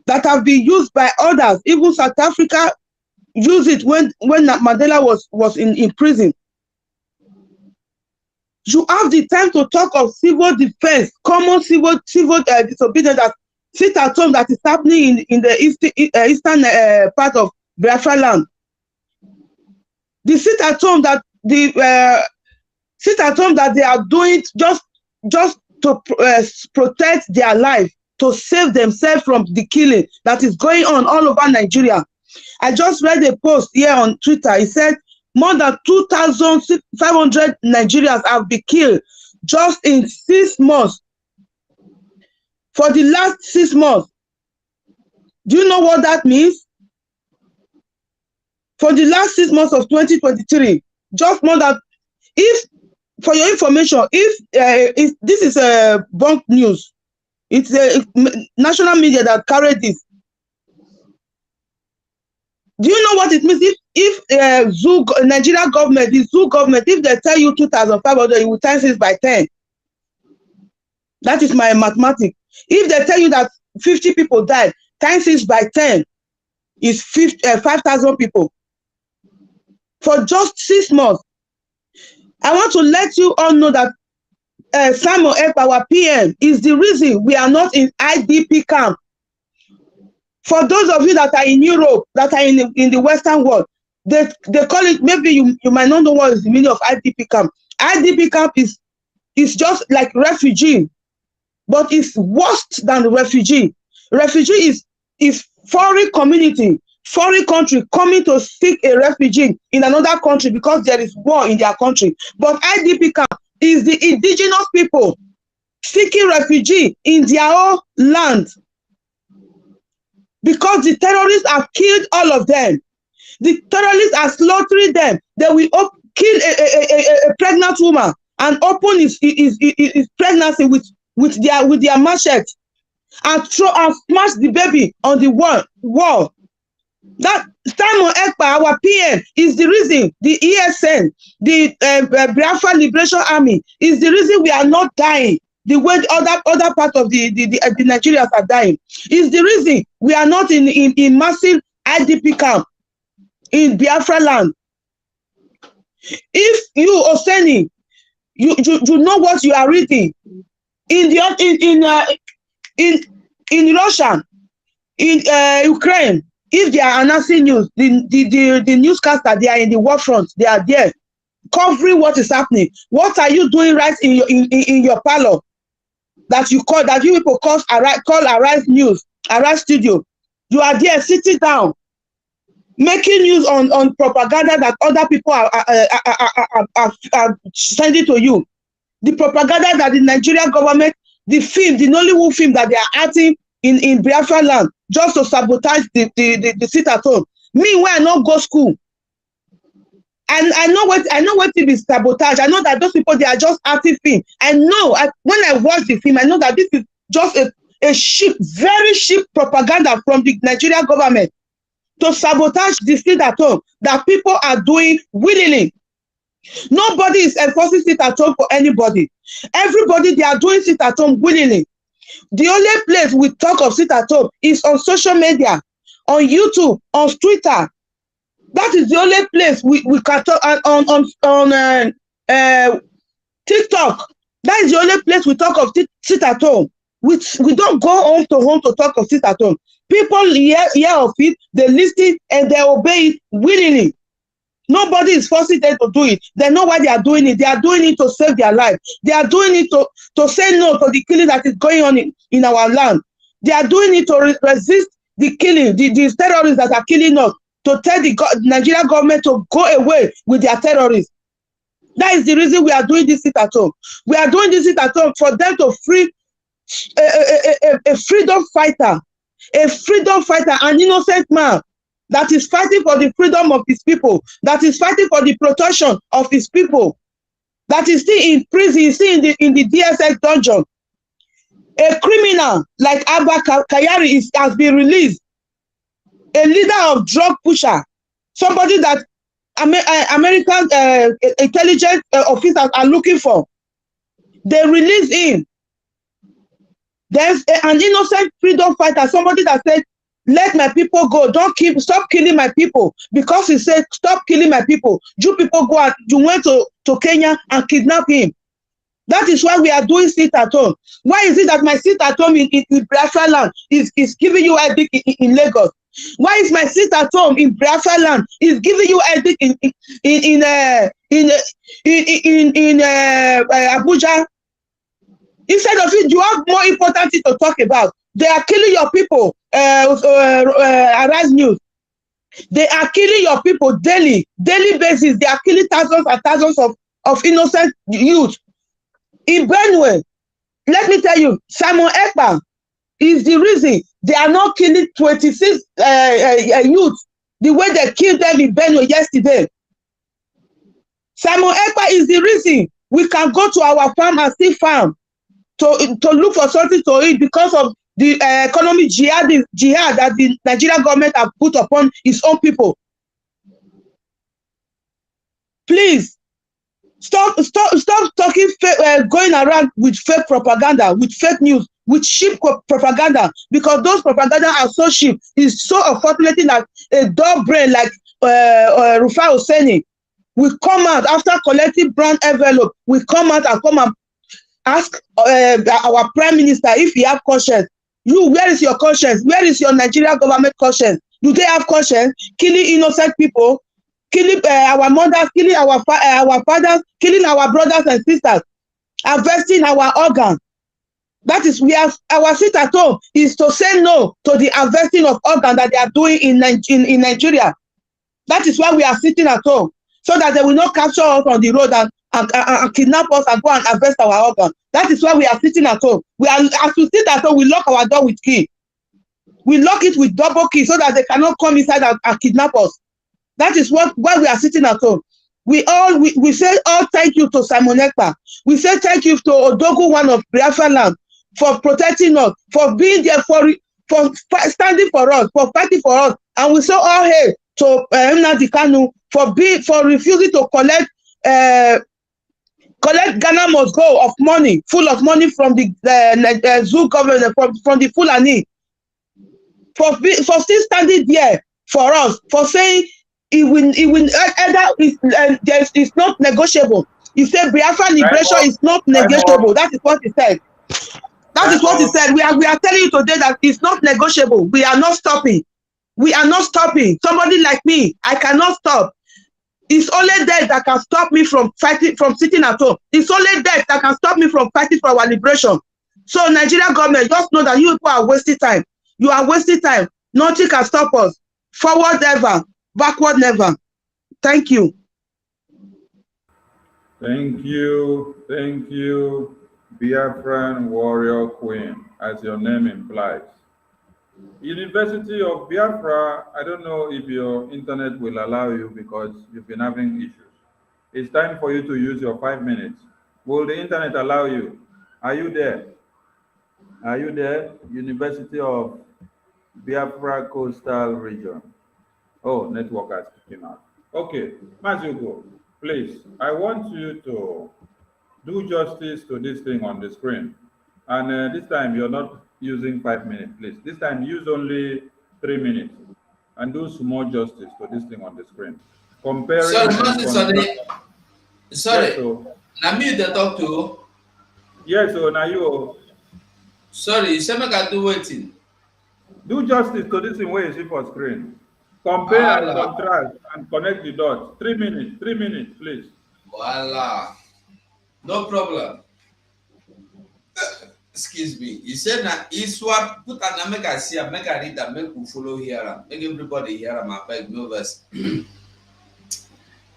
that have been used by others. Even South Africa used it when Mandela was in prison. You have the time to talk of civil defense, common civil disobedience that sit at home that is happening in the eastern part of Biafra land. The sit at home that they are doing just to protect their life, to save themselves from the killing that is going on all over Nigeria. I just read a post here on Twitter. It said more than 2,500 Nigerians have been killed just in 6 months. For the last 6 months. Do you know what that means? For the last 6 months of 2023, just more than, if, for your information, if this is a bunk news, it's a national media that carried this. Do you know what it means? If Nigeria government, the zoo government, if they tell you 2,500, you will times it by 10. That is my mathematics. If they tell you that 50 people died, times it by 10 is 5,000 people. For just 6 months. I want to let you all know that Simon Ekpa, our PM, is the reason we are not in IDP camp. For those of you that are in Europe, that are in the Western world, they call it, maybe you might not know what is the meaning of IDP camp. IDP camp is just like refugee, but it's worse than refugee. Refugee is foreign community, foreign country coming to seek a refugee in another country because there is war in their country. But IDP camp is the indigenous people seeking refugee in their own land. Because the terrorists have killed all of them. The terrorists are slaughtering them. They will kill a pregnant woman and open his pregnancy with their machete. and smash the baby on the wall. That Simon Ekpa, our PM, is the reason the ESN, the Biafra Liberation Army, is the reason we are not dying the way other parts of the Nigerians are dying. Is the reason we are not in massive IDP camp in Biafra land. If you, Oseni, you know what you are reading in Russia, in Ukraine. If they are announcing news, the newscaster, they are in the war front. They are there covering what is happening. What are you doing right in your parlor that you people call Arise News, Arise Studio? You are there sitting down, making news on propaganda that other people are sending to you. The propaganda that the Nigerian government, the Nollywood film that they are acting in Biafra land, just to sabotage the sit at home. Meanwhile, I not go school. And I know what it is sabotage. I know that those people, they are just acting film. I know when I watch the film, I know that this is just a very cheap propaganda from the Nigerian government to sabotage the sit at home that people are doing willingly. Nobody is enforcing sit at home for anybody. Everybody, they are doing sit at home willingly. The only place we talk of sit at home is on social media, on YouTube, on Twitter. That is the only place we can talk on TikTok. That is the only place we talk of sit at home. We don't go home to talk of sit at home. People hear of it, they listen, and they obey it willingly. Nobody is forcing them to do it. They know why they are doing it. They are doing it to save their life. They are doing it to say no to the killing that is going on in our land. They are doing it to resist the killing, the terrorists that are killing us, to tell the Nigerian government to go away with their terrorists. That is the reason we are doing this sit at home. We are doing this sit at home for them to free a freedom fighter, an innocent man that is fighting for the freedom of his people, that is fighting for the protection of his people, that is still in prison, still in the DSS dungeon. A criminal like Abba Kayari has been released. A leader of drug pusher, somebody that American intelligence officers are looking for. They release him. There's an innocent freedom fighter, somebody that said, let my people go. Stop killing my people. Because he said, stop killing my people. You people go out. You went to Kenya and kidnap him. That is why we are doing sit at home. Why is it that my sit at home in Biafra land is giving you a dick in Lagos? Why is my sit at home in Biafra land is giving you a dick in Abuja? Instead of it, you have more important things to talk about. They are killing your people. Arise News. They are killing your people daily basis. They are killing thousands and thousands of innocent youth. In Benue, let me tell you, Simon Ekpa is the reason they are not killing 26 youth the way they killed them in Benue yesterday. Simon Ekpa is the reason we can go to our farm and still farm to look for something to eat because of the economic jihad that the Nigerian government have put upon its own people. Please stop talking going around with fake propaganda, with fake news, with cheap propaganda, because those propaganda are so cheap. It's so unfortunate that a dull brain like Rufai Oseni will come out after collecting brown envelope. We come out and ask our prime minister if he have conscience. Where is your conscience? Where is your Nigerian government conscience? Do they have conscience? Killing innocent people, killing our mothers, killing our fathers, killing our brothers and sisters, harvesting our organs. That is, our sit at home is to say no to the harvesting of organs that they are doing in Nigeria. That is why we are sitting at home, so that they will not capture us on the road and kidnap us and go and harvest our organs. That is why we are sitting at home. As we sit at home, we lock our door with key. We lock it with double key so that they cannot come inside and kidnap us. That is why we are sitting at home. We say thank you to Simon Ekpa. We say thank you to Odogu, one of Biafra land, for protecting us, for being there, for standing for us, for fighting for us. And we say all hail to Nnamdi Kanu for refusing to collect Ghana must go of money, full of money from the zoo government, from the Fulani, for still standing there for us, for saying it's not negotiable. He said Biafran liberation is not negotiable. That is what he said. That is what he said. We are telling you today that it's not negotiable. We are not stopping. We are not stopping. Somebody like me, I cannot stop. It's only death that can stop me from fighting, from sitting at home. It's only death that can stop me from fighting for our liberation. So Nigerian government, just know that you people are wasting time. You are wasting time. Nothing can stop us. Forward never, backward never. Thank you. Thank you, Biafran warrior queen, as your name implies. University of Biafra, I don't know if your internet will allow you because you've been having issues. It's time for you to use your 5 minutes. Will the internet allow you? Are you there? Are you there? University of Biafra Coastal Region. Oh, network has kicking out. Okay, Mazugo, please, I want you to do justice to this thing on the screen. And this time you're not using 5 minutes, please. This time use only 3 minutes and do some more justice to this thing on the screen. Comparing. Sorry. Yes, so, now me the talk to. Yes, so now you. Sorry, you say me can do waiting. Do justice to this thing where you see for screen. Compare and contrast and connect the dots. 3 minutes, please. Voila. No problem. Excuse me. You said that ISWAP, put an make I see, make I read, and make you follow here, make everybody hear my beg no verse.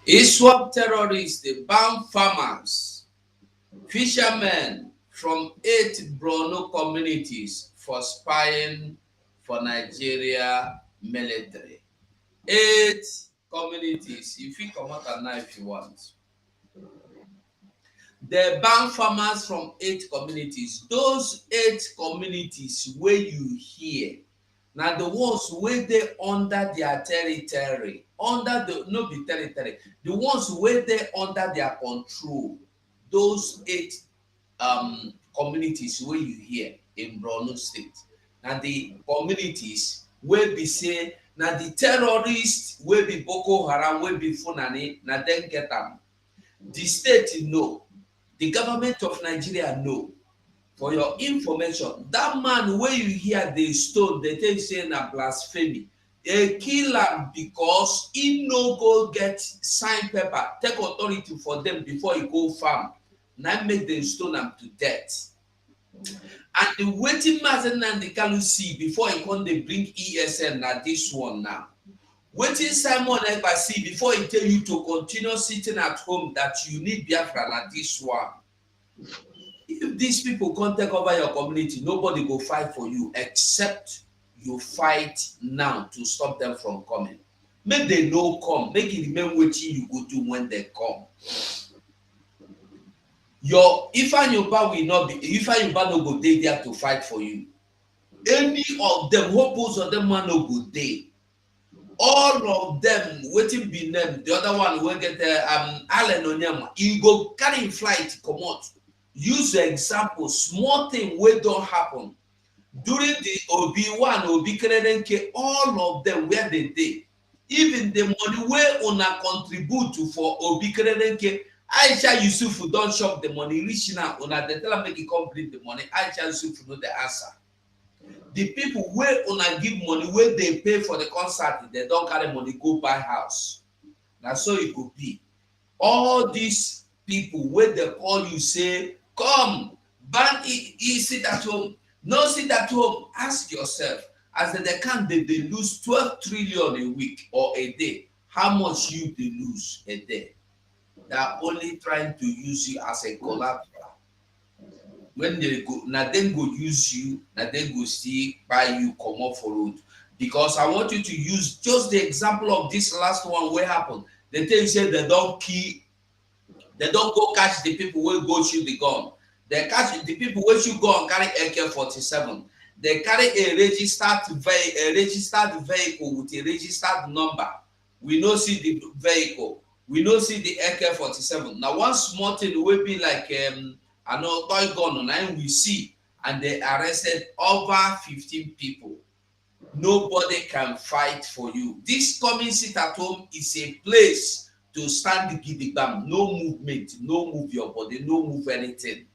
ISWAP terrorists, they bound farmers, fishermen from 8 Borno communities for spying for Nigeria military. 8 communities. If you come out at night if you want. They ban farmers from 8 communities. Those 8 communities where you hear, now the ones where they under their territory, under the no be territory, the ones where they under their control, those 8 communities where you hear in Borno State. Now the communities where be say, now the terrorists where be Boko Haram, where be Funani, now then get them. The state know. The government of Nigeria know. For your information, that man where you hear they stone, they take saying a blasphemy. They kill him because he no go get signed paper, take authority for them before he go farm. Now make them stone him to death. And the waiting matter and the can see before he come they bring ESN now this one now. Waiting Simon ever see before he tell you to continue sitting at home that you need Biafra like this one. If these people can't take over your community, nobody will fight for you except you fight now to stop them from coming. Make they no come. Make it remain waiting you go to when they come. Your Ifeanyoba will not be. Ifeanyoba no go dey there to fight for you. Any of them, hopes of them man no go dey. All of them waiting be named. The other one will get Allen Onyema. He go carry flight come out. Use the example. Small thing where don't happen during the OB1, OB Kerenke. All of them where they did. Even the money where una contribute to for OB Kerenke. Aisha Yusuf don't shop the money. Reach now una they tell them make it complete the money. Aisha Yusuf know the answer. The people where una give money, where they pay for the concert, they don't carry money, go buy house. That's so it could be. All these people where they call you say, come, ban sit at home. No sit at home. Ask yourself, as they can, they lose 12 trillion a week or a day. How much you they lose a day? They are only trying to use you as a collateral. When they go, now then go use you, now then go see buy you come up for road. Because I want you to use just the example of this last one where happened. They tell you say they don't kill, they don't go catch the people who go shoot the gun. They catch the people where you go and carry AK-47. They carry a registered vehicle with a registered number. We no see the vehicle. We no see the AK-47. Now one small thing will be like I know toy gun, and we see, and they arrested over 15 people. Nobody can fight for you. This coming sit at home is a place to stand gidigbam. No movement, no move your body, no move anything.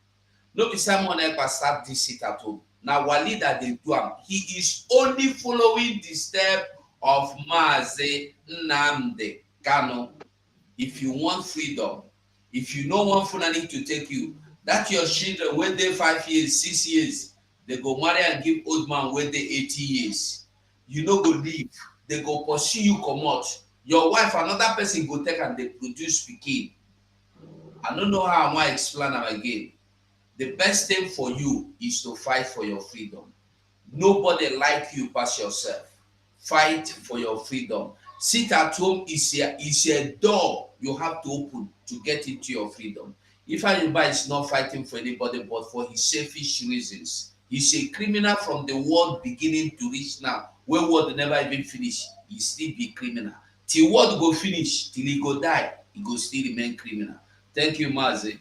No be someone else start this sit at home. Now our leader they do am. He is only following the step of Mazi Nnamdi Kanu. If you want freedom, if you no want Fulani to take you, that your children when they 5 years, 6 years, they go marry and give old man when they 80 years. You no go leave. They go pursue you comot. Your wife, another person go take and they produce pikin. I don't know how I want to explain am again. The best thing for you is to fight for your freedom. Nobody like you past yourself. Fight for your freedom. Sit at home is a door you have to open to get into your freedom. If Ayuba is not fighting for anybody but for his selfish reasons, he's a criminal from the world beginning to reach now. Where world never even finish, he still be criminal. Till world go finish, till he go die, he go still remain criminal. Thank you, Mazi.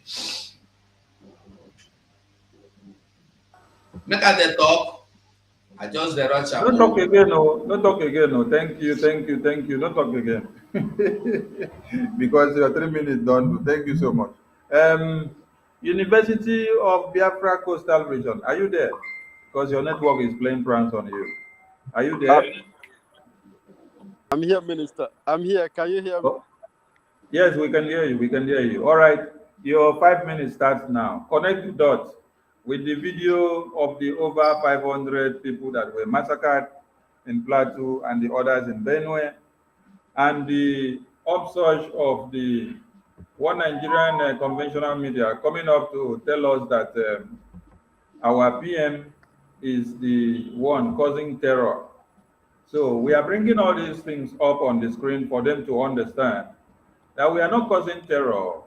Make us the talk. I just the rush. Don't talk again, no. Don't talk again, no. Thank you. Don't talk again. Because your 3 minutes done. Thank you so much. University of Biafra Coastal Region. Are you there? Because your network is playing pranks on you. Are you there? I'm here, Minister. I'm here. Can you hear me? Oh, yes, we can hear you. We can hear you. All right. Your 5 minutes starts now. Connect the dots with the video of the over 500 people that were massacred in Plateau and the others in Benue, and the upsurge of the one Nigerian conventional media coming up to tell us that our PM is the one causing terror. So we are bringing all these things up on the screen for them to understand that we are not causing terror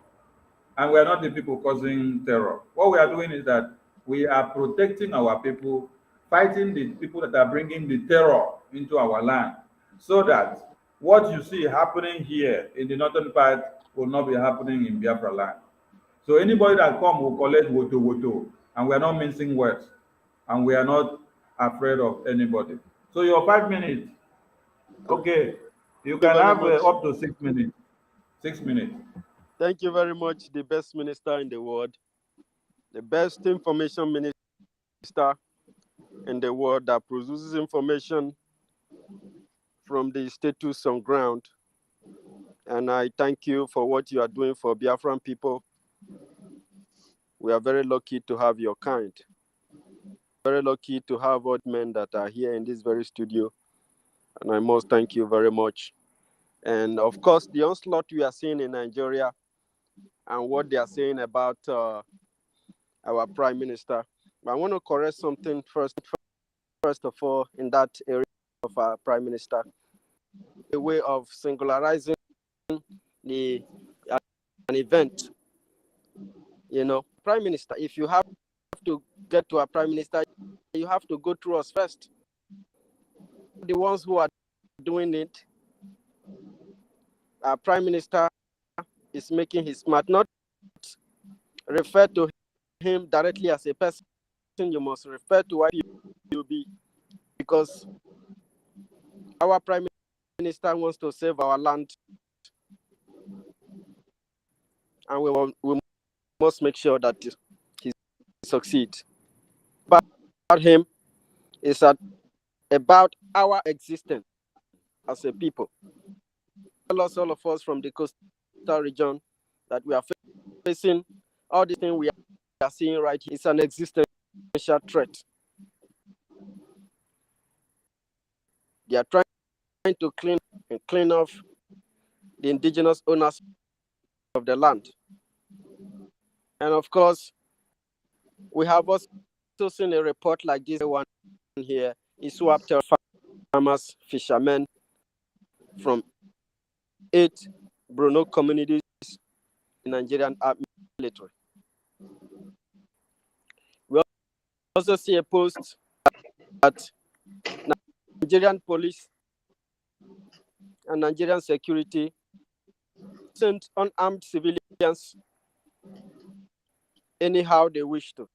and we are not the people causing terror. What we are doing is that we are protecting our people, fighting the people that are bringing the terror into our land, so that what you see happening here in the northern part will not be happening in Biafra land. So anybody that come will collect woto, and we are not mincing words, and we are not afraid of anybody. So your 5 minutes, okay, you can have up to 6 minutes. 6 minutes. Thank you very much, the best minister in the world, the best information minister in the world that produces information from the status on ground. And I thank you for what you are doing for Biafran people. We are very lucky to have your kind. Very lucky to have old men that are here in this very studio. And I must thank you very much. And of course, the onslaught we are seeing in Nigeria and what they are saying about our prime minister. I want to correct something first of all in that area of our prime minister. A way of singularizing an event. You know, prime minister, if you have to get to a prime minister, you have to go through us first. The ones who are doing it, our prime minister is making his smart, not refer to him directly as a person. You must refer to what you be, because our prime minister wants to save our land, and we must make sure that he succeeds. But about him is about our existence as a people. All of us from the coastal region that we are facing all the things we are seeing right here. It's an existential threat. They are trying to clean off the indigenous owners of the land. And of course, we have also seen a report like this one here. ISWAP farmers, fishermen from 8 Bruno communities in Nigerian military. also see a post that Nigerian police and Nigerian security sent unarmed civilians anyhow they wish to.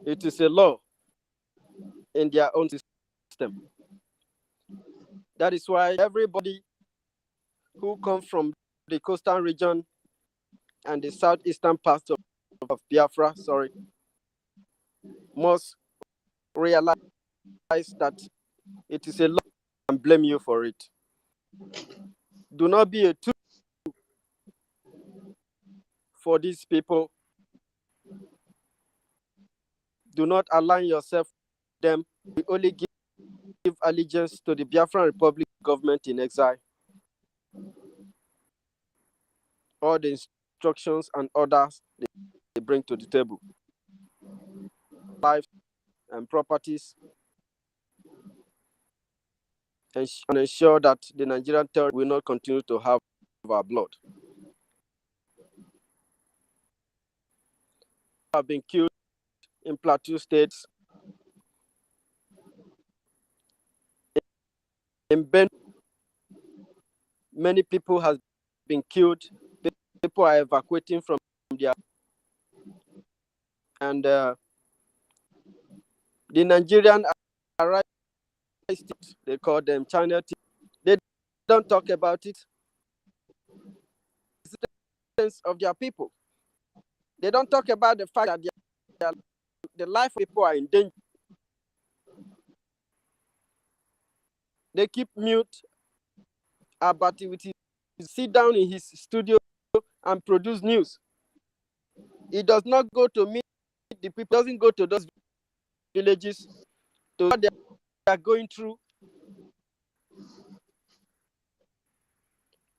It is a law in their own system. That is why everybody who comes from the coastal region and the southeastern parts of Biafra, must realize that it is a law and blame you for it. Do not be a tool for these people. Do not align yourself with them. We only give allegiance to the Biafran Republic government in exile. All the instructions and orders they bring to the table. Lives and properties, and ensure that the Nigerian terrorists will not continue to have our blood. Have been killed in Plateau states, in Benue. Many people have been killed. People are evacuating from their, and the Nigerian arrived, they call them China. They don't talk about it. Of their people. They don't talk about the fact that the life of people are in danger. They keep mute about it. He sit down in his studio and produce news. He does not go to meet the people, doesn't go to those villages to what they are going through.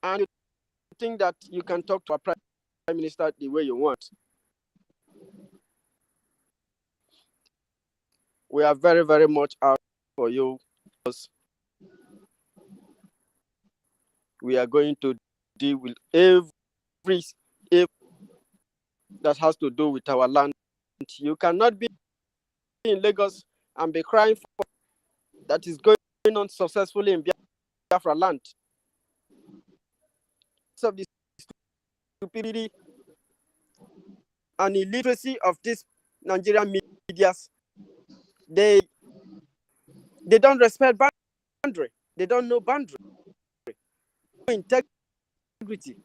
And you think that you can talk to a prime minister the way you want. We are very, very much out for you, because we are going to deal with every that has to do with our land. You cannot be in Lagos and be crying for that is going on successfully in Biafra land. So the stupidity and illiteracy of this Nigerian medias, they don't respect boundary. They don't know boundary. No integrity.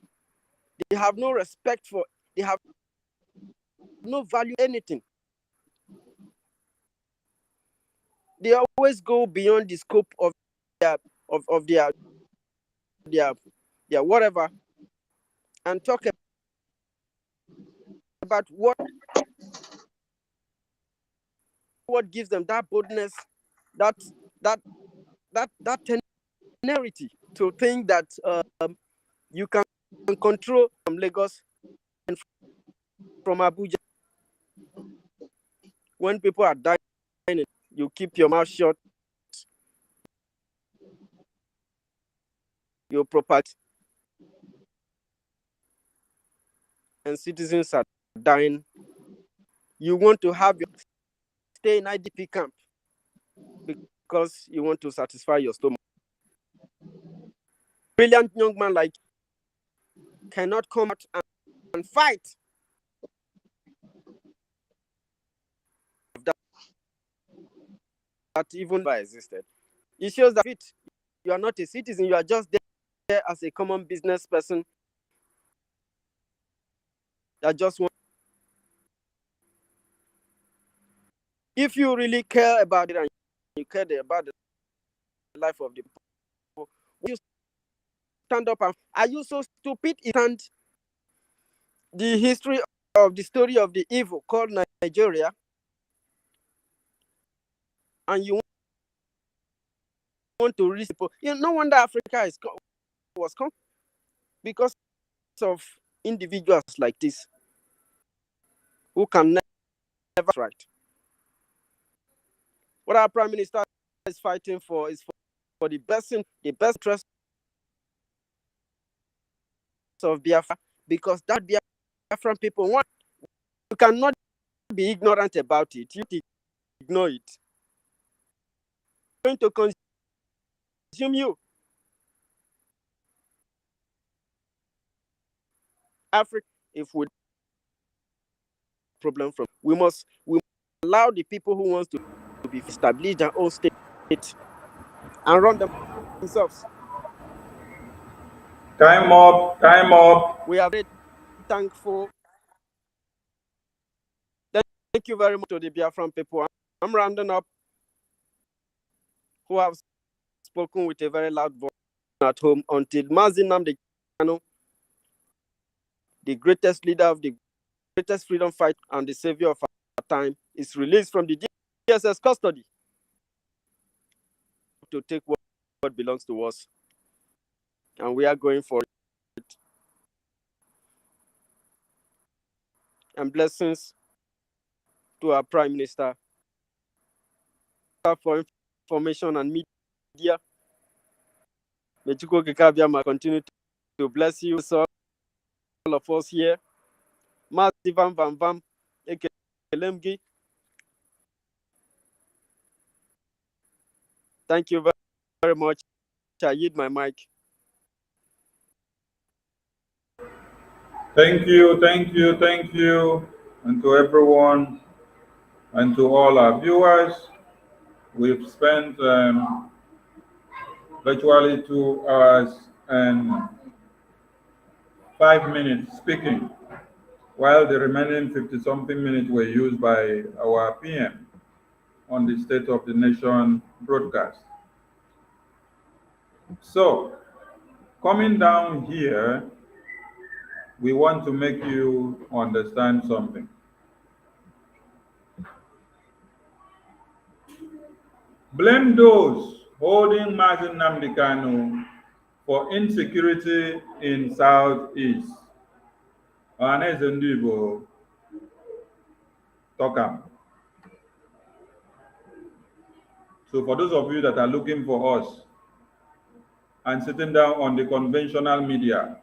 They have no respect for. They have no value anything. They always go beyond the scope of their whatever, and talk about what gives them that boldness, that temerity to think that you can control from Lagos and from Abuja. When people are dying, you keep your mouth shut. Your property and citizens are dying. You want to have your stay in IDP camp because you want to satisfy your stomach. Brilliant young man like cannot come out and fight. That even existed. It shows that you are not a citizen. You are just there as a common business person that just want. If you really care about it and you care about the life of the people, you stand up and are you so stupid? And the history of the story of the evil called Nigeria, and you want to reach people. No wonder Africa was conquered because of individuals like this who can never right. What our prime minister is fighting for is for the best interest of Biafra, because that Biafran people want. You cannot be ignorant about it. You ignore it. It's going to consume you. Africa, if we problem from, we must allow the people who want to be establish their own state and run themselves. Time up, time up. We are very thankful. Thank you very much to the Biafran people. I'm rounding up, who have spoken with a very loud voice at home until Mazi Nnamdi Kanu, the greatest leader of the greatest freedom fight and the savior of our time, is released from the DSS custody to take what belongs to us. And we are going for it. And blessings to our Prime Minister for information and media. May Chukwu Kekabiyama continue to bless you, so all of us here. Massive Vam Vam Vam, Ekelemgi. Thank you very much. I yield my mic. Thank you, thank you, thank you, and to everyone, and to all our viewers. We've spent virtually 2 hours and 5 minutes speaking, while the remaining 50-something minutes were used by our PM on the State of the Nation broadcast. So, coming down here, we want to make you understand something. Blame those holding Mazi Nnamdi Kanu for insecurity in Southeast. Ohaneze Ndị Igbo talk am. So for those of you that are looking for us and sitting down on the conventional media,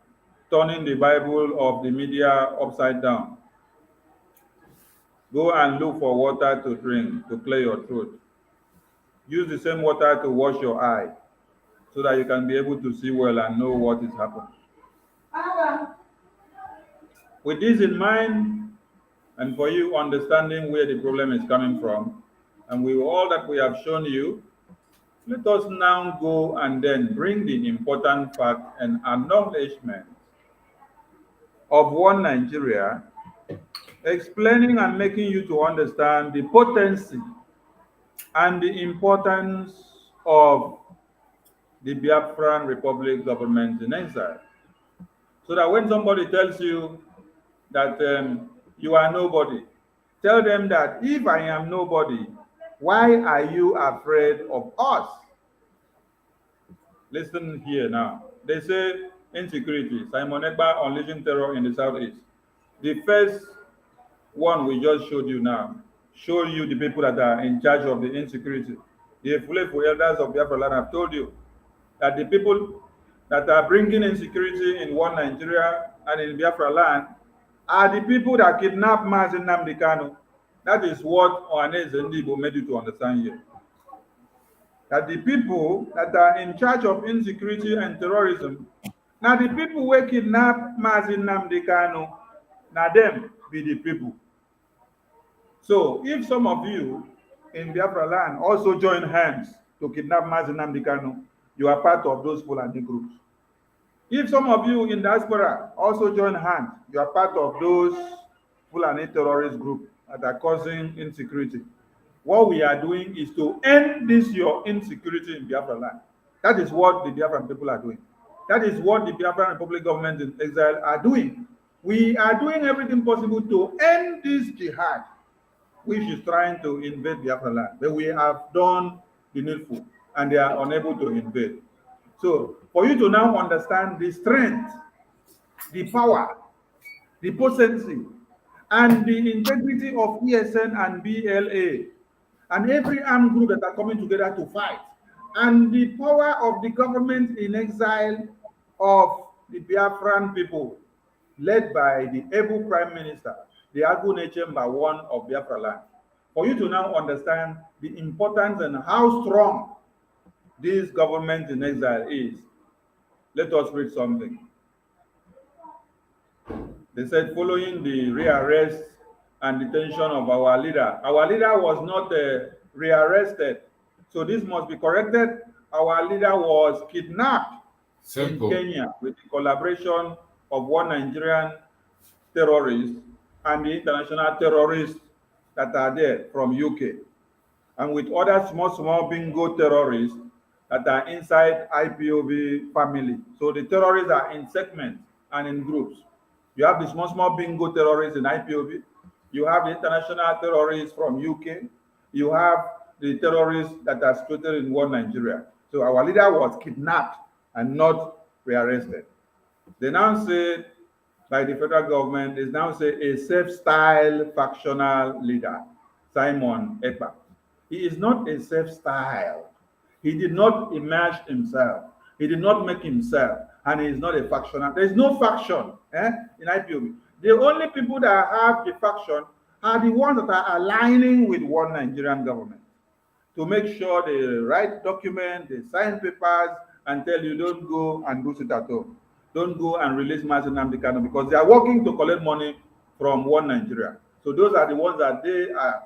turning the Bible of the media upside down, go and look for water to drink to clear your throat. Use the same water to wash your eye so that you can be able to see well and know what is happening. With this in mind, and for you understanding where the problem is coming from, and with all that we have shown you, let us now go and then bring the important fact and acknowledgement of one Nigeria, explaining and making you to understand the potency and the importance of the Biafran Republic government in exile. So that when somebody tells you that you are nobody, tell them that if I am nobody, why are you afraid of us? Listen here now. They say insecurity. Simon Ekpa unleashing terror in the Southeast. The first one we just showed you now, show you the people that are in charge of the insecurity. The Efulefu elders of Biafra land have told you that the people that are bringing insecurity in one Nigeria and in Biafra land are the people that kidnap Mazi Nnamdi Kanu. That is what Ohaneze Ndị Igbo made you to understand here. That the people that are in charge of insecurity and terrorism, now the people who kidnap Mazi Nnamdi Kanu, now them be the people. So if some of you in Biafra land also join hands to kidnap Mazi Nnamdi Kanu, you are part of those Fulani groups. If some of you in diaspora also join hands, you are part of those Fulani terrorist groups that are causing insecurity. What we are doing is to end this your insecurity in Biafra land. That is what the Biafran people are doing. That is what the Biafran Republic government in exile are doing. We are doing everything possible to end this jihad, which is trying to invade Biafra land. But we have done the needful, and they are unable to invade. So, for you to now understand the strength, the power, the potency, and the integrity of ESN and BLA, and every armed group that are coming together to fight, and the power of the government in exile of the Biafran people, led by the able Prime Minister, the Agune Chamber 1 of Biafra land. For you to now understand the importance and how strong this government in exile is, let us read something. They said, following the rearrest and detention of our leader was not rearrested. So this must be corrected. Our leader was kidnapped in Kenya with the collaboration of one Nigerian terrorist and the international terrorists that are there from UK, and with other small bingo terrorists that are inside IPOB family. So the terrorists are in segments and in groups. You have the small bingo terrorists in IPOB. You have the international terrorists from UK. You have the terrorists that are situated in one Nigeria. So our leader was kidnapped and not rearrested. They now say, by the federal government, is now say a self-styled factional leader, Simon Ekpa. He is not a self-style. He did not emerge himself. He did not make himself, and he is not a factional. There is no faction in IPOB. The only people that have the faction are the ones that are aligning with one Nigerian government to make sure they write documents, they sign papers, and tell you don't go and do it at home. Don't go and release Mazi Nnamdi Kanu, because they are working to collect money from one Nigeria. So those are the ones that they are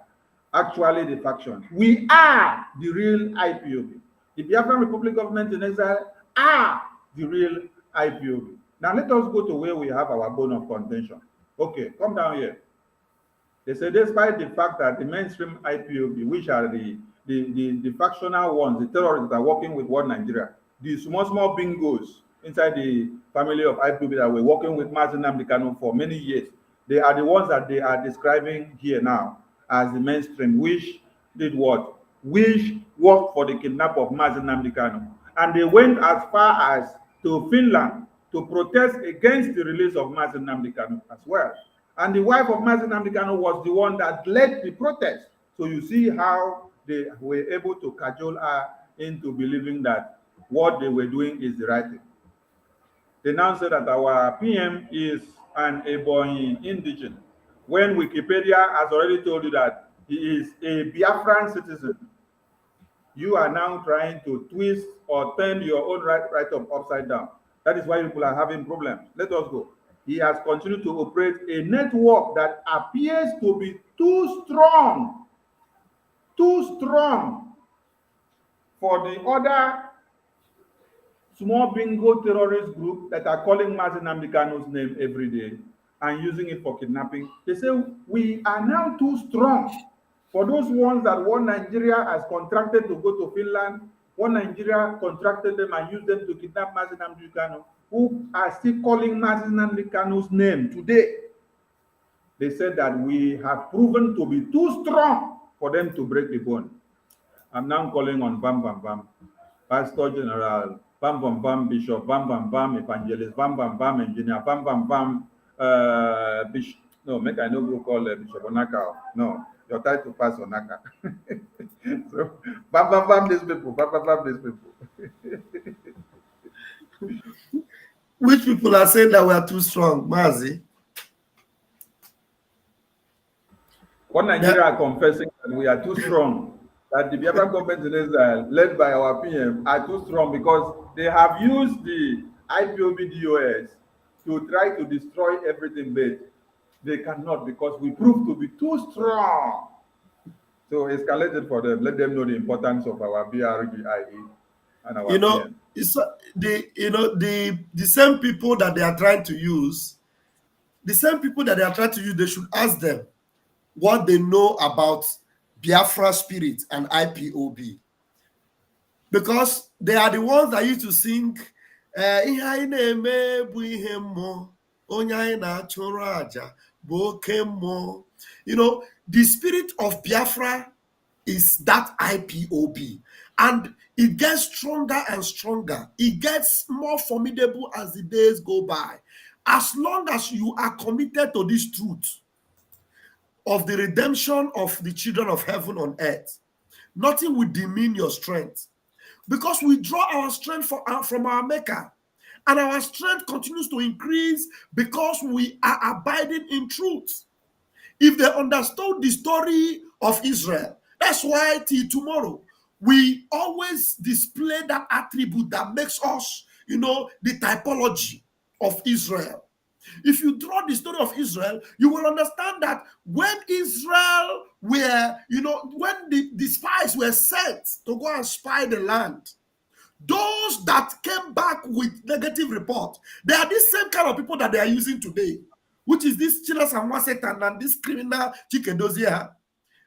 actually the factions. We are the real IPOB. The Biafran Republic government in exile are the real IPOB. Now let us go to where we have our bone of contention. Okay, come down here. They say despite the fact that the mainstream IPOB, which are the factional ones, the terrorists that are working with one Nigeria, the small bingos inside the family of IPOB that were working with Mazi Nnamdi Kanu for many years, they are the ones that they are describing here now as the mainstream, which did what? Which worked for the kidnap of Mazi Nnamdi Kanu. And they went as far as to Finland to protest against the release of Mazi Nnamdi Kanu as well. And the wife of Mazi Nnamdi Kanu was the one that led the protest. So you see how they were able to cajole her into believing that what they were doing is the right thing. They now say that our PM is an Ebonyi indigene, when Wikipedia has already told you that he is a Biafran citizen. You are now trying to twist or turn your own write-up upside down. That is why people are having problems. Let us go. He has continued to operate a network that appears to be too strong for the other small bingo terrorist group that are calling Mazi Nnamdi Kanu's name every day and using it for kidnapping. They say we are now too strong for those ones that one Nigeria has contracted to go to Finland. One Nigeria contracted them and used them to kidnap Mazi Nnamdi Kanu, who are still calling Mazi Nnamdi Kanu's name today. They said that we have proven to be too strong for them to break the bone. I'm now calling on Bam Bam Bam, Pastor General, Bam Bam Bam Bishop, Bam Bam Bam Evangelist, Bam Bam Bam Engineer, Bam Bam Bam Bishop. No, make I no go call Bishop Onaka. No, your title pass Onaka. So Bam Bam Bam these people, Bam Bam Bam these people. Which people are saying that we are too strong, Mazi? One Nigeria are confessing that we are too strong. That the Biafran government in Israel, led by our PM, are too strong because they have used the IPOB DOS to try to destroy everything, but they cannot because we prove to be too strong. So escalate it for them. Let them know the importance of our BRGIE and our PM. It's the same people that they are trying to use, they should ask them what they know about Biafra spirit and IPOB, because they are the ones that used to sing the spirit of Biafra is that IPOB, and it gets stronger and stronger. It gets more formidable as the days go by. As long as you are committed to this truth of the redemption of the children of heaven on earth, nothing will demean your strength, because we draw our strength from our Maker, and our strength continues to increase because we are abiding in truth. if they understood the story of Israel. That's why till tomorrow, we always display that attribute that makes us, you know, the typology of Israel. If you draw the story of Israel, you will understand that when Israel were, you know, when the spies were sent to go and spy the land, those that came back with negative report, they are the same kind of people that they are using today, which is this Chilas and Wasetan and this criminal Chikedozie.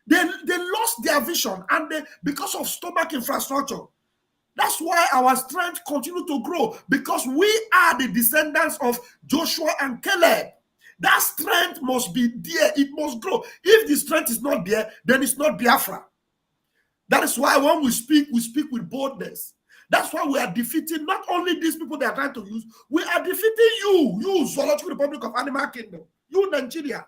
They lost their vision, and they, because of stomach infrastructure. That's why our strength continues to grow, because we are the descendants of Joshua and Caleb. That strength must be there. It must grow. If the strength is not there, then it's not Biafra. That is why when we speak with boldness. That's why we are defeating not only these people they are trying to use, we are defeating you, Zoological Republic of Animal Kingdom, you, Nigeria.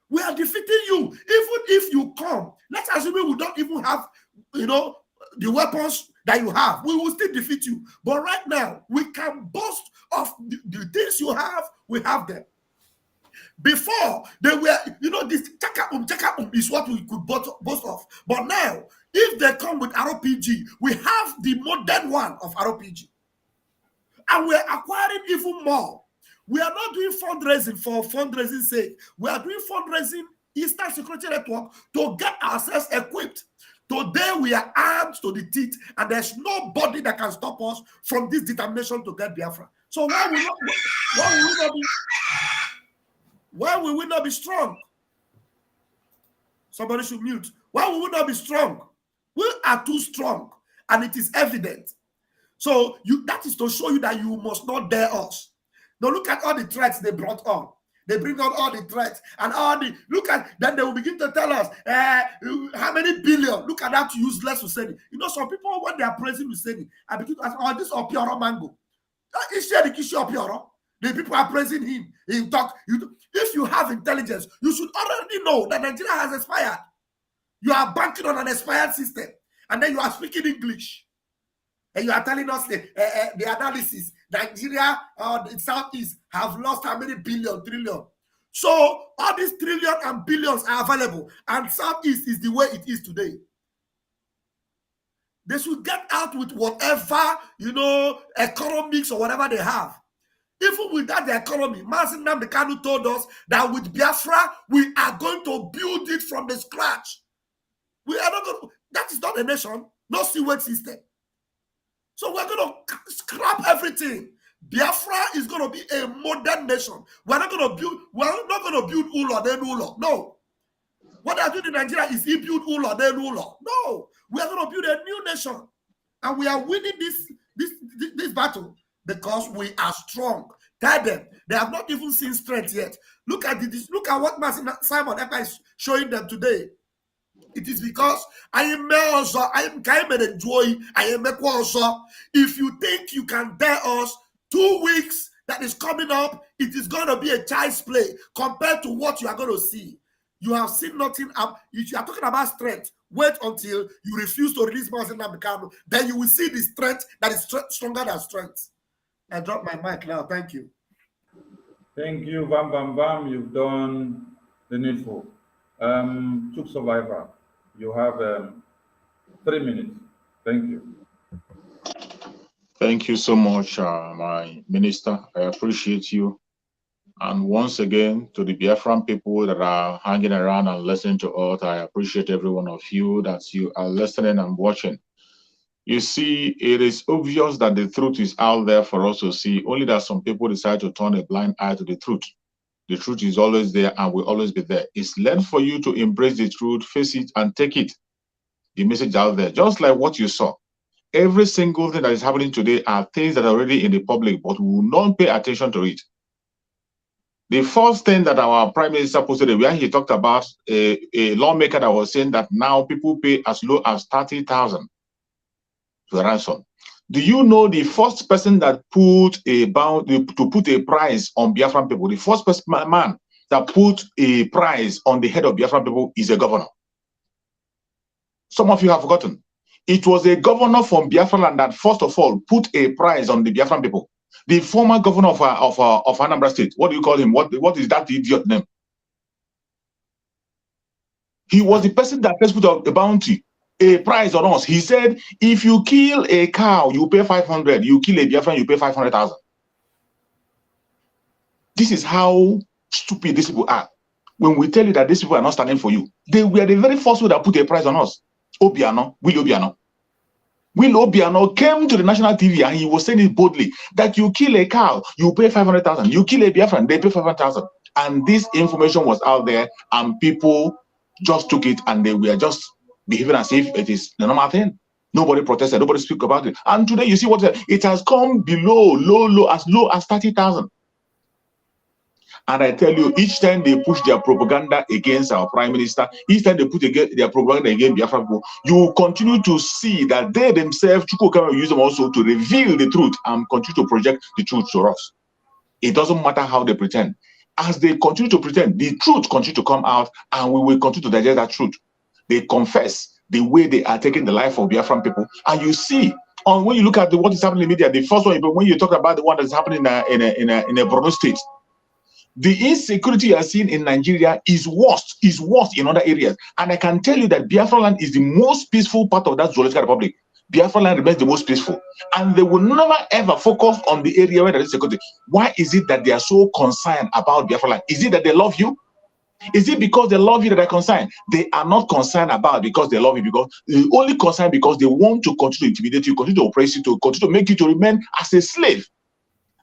We are defeating you. Even if you come, let's assume we don't even have, you know, the weapons that you have, we will still defeat you. But right now, we can boast of the things you have, we have them. Before, they were, you know, this chakapum is what we could boast of. But now, if they come with RPG, we have the modern one of RPG. And we're acquiring even more. We are not doing fundraising for fundraising's sake. We are doing fundraising Eastern Security Network to get ourselves equipped. Today we are armed to the teeth, and there's nobody that can stop us from this determination to get Biafra. So why will we not be strong? Somebody should mute. Why will we not be strong? We are too strong, and it is evident. So that is to show you that you must not dare us. Now look at all the threats they brought on. They bring out all the threats and all the, look at, then they will begin to tell us how many billion. Look at that useless Husseini. You know, some people, when they are praising Husseini, I begin to ask, oh, this Opioro Mango. Is there the Kishi Opioro? The people are praising him. He talk. If you have intelligence, you should already know that Nigeria has expired. You are banking on an expired system, and then you are speaking English. And you are telling us the analysis. Nigeria or the Southeast have lost how many billion, trillion. So all these trillion and billions are available, and Southeast is the way it is today. They should get out with whatever, you know, economics or whatever they have. Even without the economy, Mazi Nnamdi Kanu told us that with Biafra, we are going to build it from the scratch. We are not going to, that is not a nation, no sewage system. So we're going to scrap everything. Biafra is going to be a modern nation. We're not going to build Ulo, then Ulo. No. What they are doing in Nigeria is he build Ulo, then Ulo. No. We are going to build a new nation. And we are winning this battle because we are strong. Tell them. They have not even seen strength yet. Look at this. Look at what Simon Ekpa is showing them today. It is because I am also, I am kind of enjoy, I am also. If you think you can dare us, 2 weeks that is coming up, it is going to be a child's play compared to what you are going to see. You have seen nothing up. If you are talking about strength, wait until you refuse to release Mazi Nnamdi Kanu. Then you will see the strength that is stronger than strength. I drop my mic now. Thank you. Thank you, Bam Bam Bam. You've done the needful. Chook Survivor, you have 3 minutes. Thank you. Thank you so much, my minister. I appreciate you. And once again, to the Biafran people that are hanging around and listening to us, I appreciate every one of you that you are listening and watching. You see, it is obvious that the truth is out there for us to see, only that some people decide to turn a blind eye to the truth. The truth is always there and will always be there. It's left for you to embrace the truth, face it, and take it. The message out there, just like what you saw. Every single thing that is happening today are things that are already in the public, but we will not pay attention to it. The first thing that our Prime Minister posted, where he talked about a lawmaker that was saying that now people pay as low as 30,000 to ransom. Do you know the first person that put a price on Biafran people? The first person, man that put a price on the head of Biafran people is a governor. Some of you have forgotten. It was a governor from Biafra land that first of all put a price on the Biafran people. The former governor of Anambra State, what do you call him? What is that idiot name? He was the person that first put a bounty, a price on us. He said, if you kill a cow, you pay 500. You kill a Biafran, you pay 500,000. This is how stupid these people are. When we tell you that these people are not standing for you, they were the very first one that put a price on us. Obiano, Will Obiano. Will Obiano came to the national TV and he was saying it boldly that you kill a cow, you pay 500,000. You kill a Biafran, they pay 500,000. And this information was out there and people just took it and they were just behaving as if it is the normal thing. Nobody protested, nobody spoke about it. And today you see what it has come below, low as 30,000. And I tell you, each time they push their propaganda against our prime minister, each time they put their propaganda against Biafra people, you will continue to see that they themselves, Chukwu use them also to reveal the truth and continue to project the truth to us. It doesn't matter how they pretend. As they continue to pretend, the truth continues to come out and we will continue to digest that truth. They confess the way they are taking the life of Biafran people. And you see, when you look at what is happening in the media, the first one, when you talk about the one that's happening in a Borno state, the insecurity you are seeing in Nigeria is worse in other areas. And I can tell you that Biafra land is the most peaceful part of that zoological republic. Biafra land remains the most peaceful. And they will never ever focus on the area where there is security. Why is it that they are so concerned about Biafra land? Is it that they love you? Is it because they love you that they're concerned? They are not concerned about because they love you, because they're only concerned because they want to continue to intimidate you, continue to oppress you, to continue to make you to remain as a slave.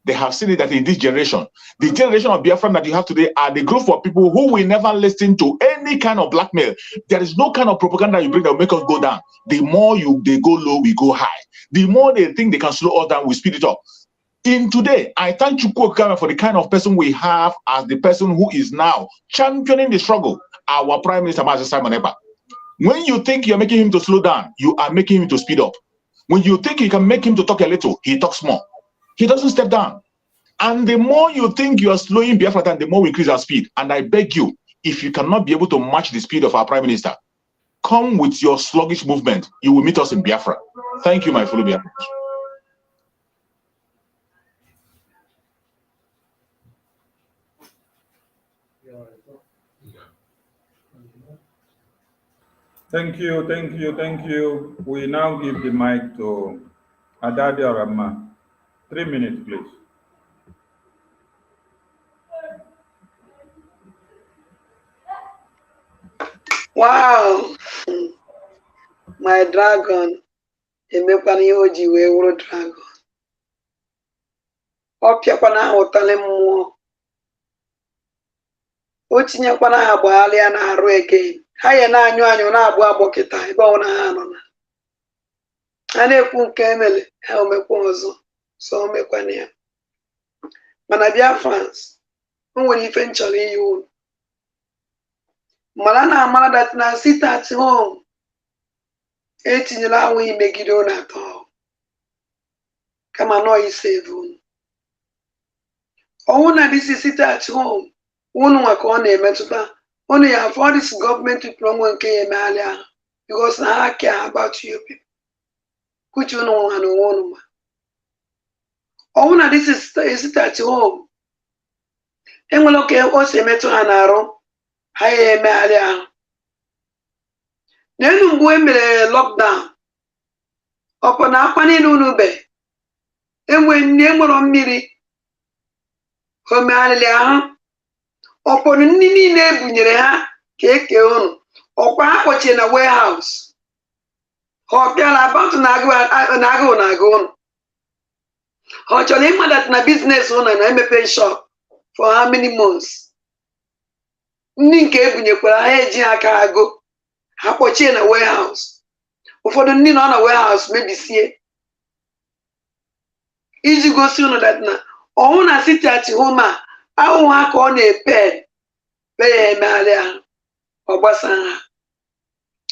They have seen it that in this generation, the generation of Biafran that you have today are the group of people who will never listen to any kind of blackmail. There is no kind of propaganda you bring that will make us go down. The more they go low, we go high. The more they think they can slow us down, we speed it up. In today, I thank Chukwu for the kind of person we have as the person who is now championing the struggle, our Prime Minister, Master Simon Ekpa. When you think you're making him to slow down, you are making him to speed up. When you think you can make him to talk a little, he talks more. He doesn't step down. And the more you think you are slowing Biafra down, the more we increase our speed. And I beg you, if you cannot be able to match the speed of our Prime Minister, come with your sluggish movement. You will meet us in Biafra. Thank you, my fellow Biafrans. Thank you. We now give the mic to Adadi Arama. 3 minutes, please. Wow, my dragon, emekwana ihe o ji wee wụrụ dragon. Ọ pịakwana ha ụtalị mmụọ. O tinyekwana ha gbaghalịa na-arụ again. Ha ya na-anyụ anyụ na-agbụ agbọ kịta ebe ọ na ha nọ na. Ha na-ekwu nke emele, ha omekwa ọzọ, so omekwana ya. Mana Biafrans, o nwere ife nchọrọ iyi unu. Mara na amara that na sit at home. Etinyela ahụ imegide unu atọ. Kama nọ isave unu. Ọnwụ na this is sit at home. Unu nwa ka ọ na-emetụta. Unu ya for this government people nwe nke ya emegharị ahụ. Because na ha care about you people. Kuchi unu nwa na onwe unu ma. Ọnwụ na this is sit at home. Enwere oke o si emetụ ha n'arụ. Ha ya emegharị ahụ. N'elu mgbe e mere lockdown, ọpọ na akwa niile unu be, enwere mmiri, o megharịrị ahụ. Ọpọ nri niile ebunyere ha ka eke unu, ọkwa ha kpọchie na warehouse. Ha ọbịala about na-agụ unu. Ha chọrọ ịmadat na business unu na-emepe shop for how many months? Ndị nke ebunyekwara ha eji aka agụ. Ha kpọchie na warehouse. Ụfọdụ ndị nọ na warehouse mebisie. Iji gosi unu that na ọnwụ na sit at home a ahụ ha ka ọ na-epe ya emegharị ahụ. Ọ gbasa ha.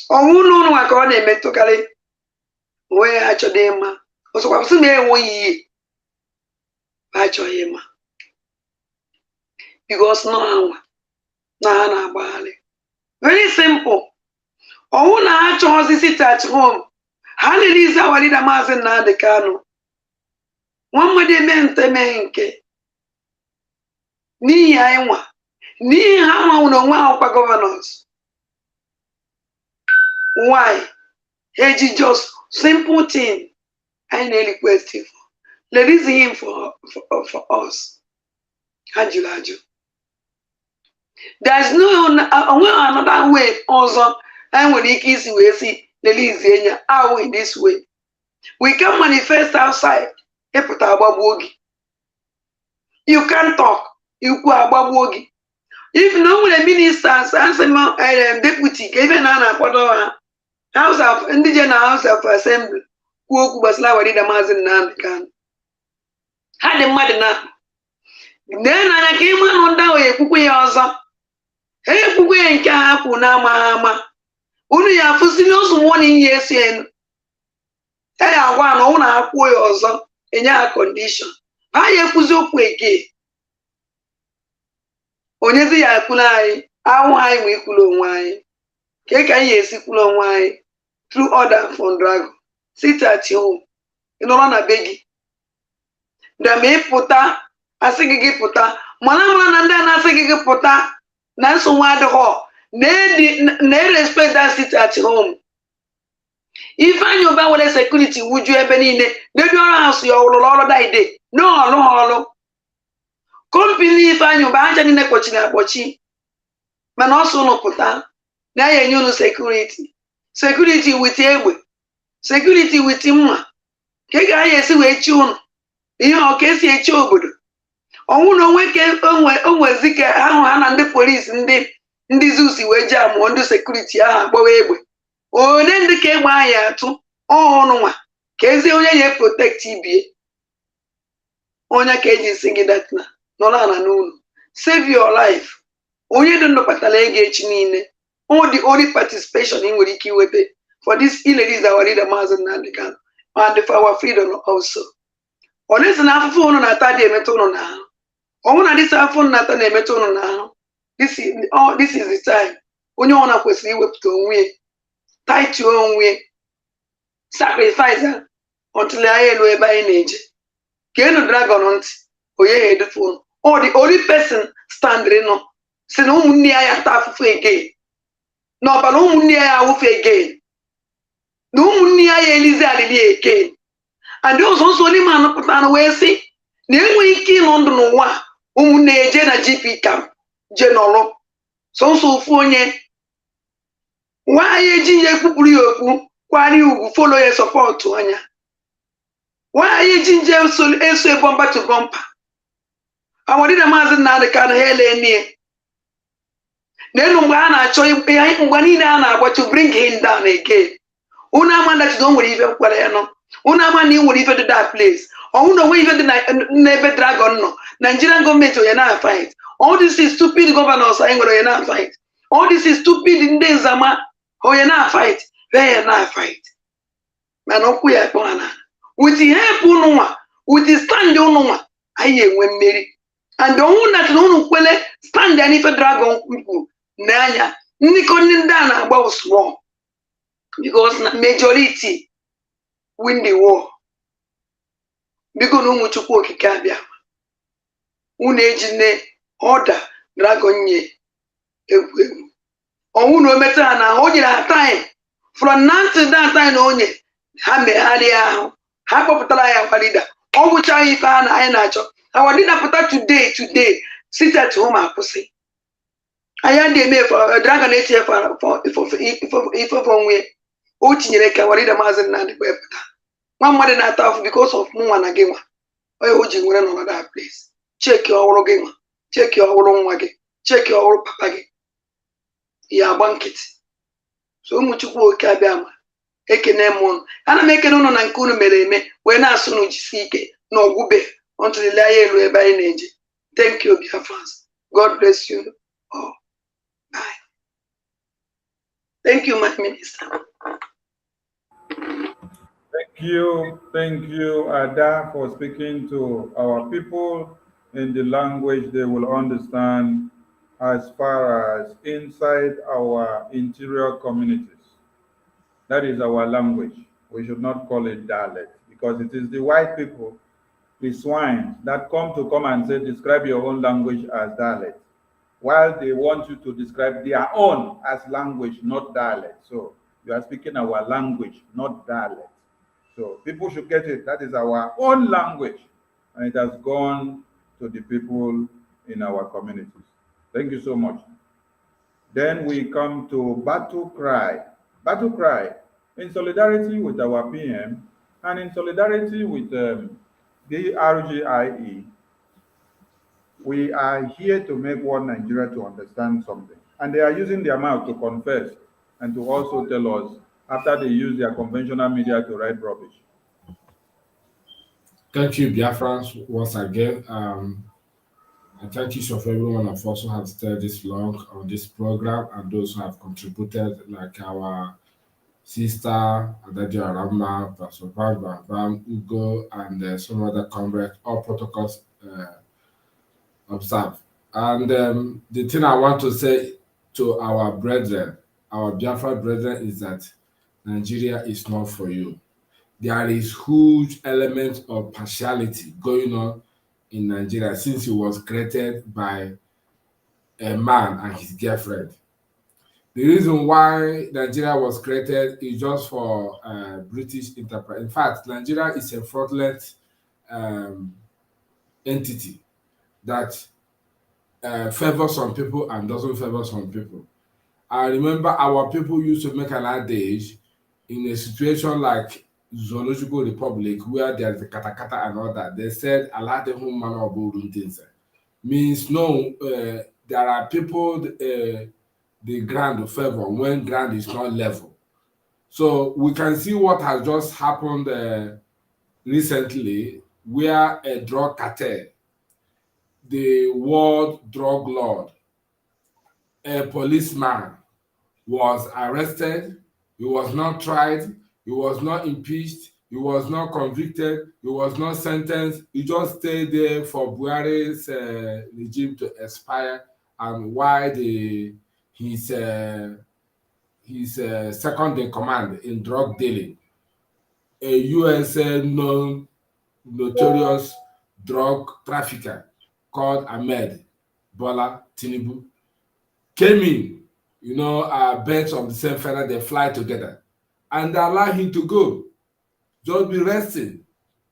Ọnwụ unu nwa ka ọ na-emetụkarị onwe ha achọghị ịma. Ọsọkwa sị na enweghị ihe ha achọghị ịma. Because nọ ha nwa na ha na-agbagharị. Very simple. Ọnwụ na ha chọghịzi sit at home. Ha release our leader Maazị Nnamdi Kanu. Nwa mmadụ eme nteme nke. N'ihi anyị nwa. N'ihi ha nwa na onwe ha ọkwa governors. Why? He just simple thing. I need request him. Let us him for us. Hajulaju. There's no another way also. And when he kiss we see the Lizania how in this way. We can manifest outside. You can't talk. You go about. If no one ministers and deputy even an House of Indigenous House of Assembly, who was like the Mazin Nankan. Had a mad enough. Then I came on down a cookie also. Hey, cookie and Kahapuna Mahama. Only a fusilos 1 year saying, hey, I want owner poor also in your condition. I have Puzo Quake. Onyezi ya kulai, how high we cool wine. Cake and yes, cool wine. Through order from Dragon. Sit at home. You know, on a beggy. The may puta, a singing puta, Manama and then a singing puta, Nanso wide hall. Nay respect that sit at home. If I knew about security, would you have been in it? They don't house your Lord day. No, no. Company if I knew about any nepochina, man also no puta. Now you know security. Security with Ewe. Security with him. Kega yes, we tune. You know, case ye chobudu. Oh, no, we can always zika and the police and the Zusi we jam on the security. Oh, then the came by too. Oh, no one. Case only protect TB. Onya cage singing that na. No. Save your life. Only don't know patalege nine. The only participation in Wiki for this ladies our leader Mazen Nandikan and for our freedom also. Honest enough phone on a Tadi Metono now. On this phone not a Metono now. This is the time. When you want to pursue whip to way, tight your own way, sacrifice her until I know by an age. Can you drag on or ye the phone? Or the only person standing on. Say no money I have to again. No, but no money I will again. No money I Eliza again. And those also only man put on away see. Then we came on the no one. Umune Jena GP camp. General. So phone. Why ye ginger kuku? Why you follow your support to Anya? Why ye ginger so a bumper to bumper? I wanted a master now the can hell near. Then Ungana show you what to bring him down again. Una man that don't even Quariano. Una man you would even to that place. Or no even the never dragon no. Nigerian government or not fight. All this is stupid governors or not fight. All this is stupid in the Zama or not fight. They not fight. Manokuya Kwana. With the help Unuma, with the stand Unuma, I hear when married. And the one that no stand any for dragon. Nanya, Nikonindana about small because majority win the war. Because no much work Kabia. Unagine order dragon ye. Oh, no matter now, hold your time from now to that time only. Hame Halia, Hapopataya Valida. Oh, which I found I natural. Our dinner put today. Sit at home, I pussy. I am the mayor for a dragon for way. Uchineka, what did a mazen and the web? One mother not off because of Moana Gamer. I would you run on that place. Check your old gamer. Check your old wagon. Check your old papagi. Ya banket. So much work Kabama. Eke Nemon. And I make it on an Kuno Meleme when I soon seek it. No gube until the lion by an age. Thank you, Biafrans. God bless you. Oh. Bye. Thank you, my minister. Thank you, Ada, for speaking to our people in the language they will understand as far as inside our interior communities. That is our language. We should not call it dialect because it is the white people, the swine, that come and say, describe your own language as dialect, while they want you to describe their own as language, not dialect. So You are speaking our language, not dialect. So people should get it. That is our own language, and it has gone to the people in our communities. Thank you so much. Then we come to battle cry. Battle cry, in solidarity with our PM and in solidarity with the RGIE, we are here to make one Nigeria to understand something. And they are using their mouth to confess and to also tell us after they use their conventional media to write rubbish. Thank you, Biafrans, once again. And thank you to everyone of us who have stayed this long on this program and those who have contributed, like our sister, Adadio Arama, Pastor Bam, Ugo, and some other comrades, all protocols observed. And the thing I want to say to our brethren, our Biafra brethren, is that Nigeria is not for you. There is huge element of partiality going on in Nigeria since it was created by a man and his girlfriend. The reason why Nigeria was created is just for British enterprise. In fact, Nigeria is a fraudulent entity that favors some people and doesn't favor some people. I remember our people used to make an adage in a situation like Zoological Republic, where there's the katakata and all that. They said, Allah de hum man means no, there are people the ground favor when ground is not level. So we can see what has just happened recently, where a drug cartel, the world drug lord, a policeman, was arrested. He was not tried. He was not impeached. He was not convicted. He was not sentenced. He just stayed there for Buhari's regime to expire, and while his second in command in drug dealing, a USA notorious drug trafficker called Ahmed Bola Tinubu, came in. You know, birds of the same feather, they fly together, and they allow him to go, just be resting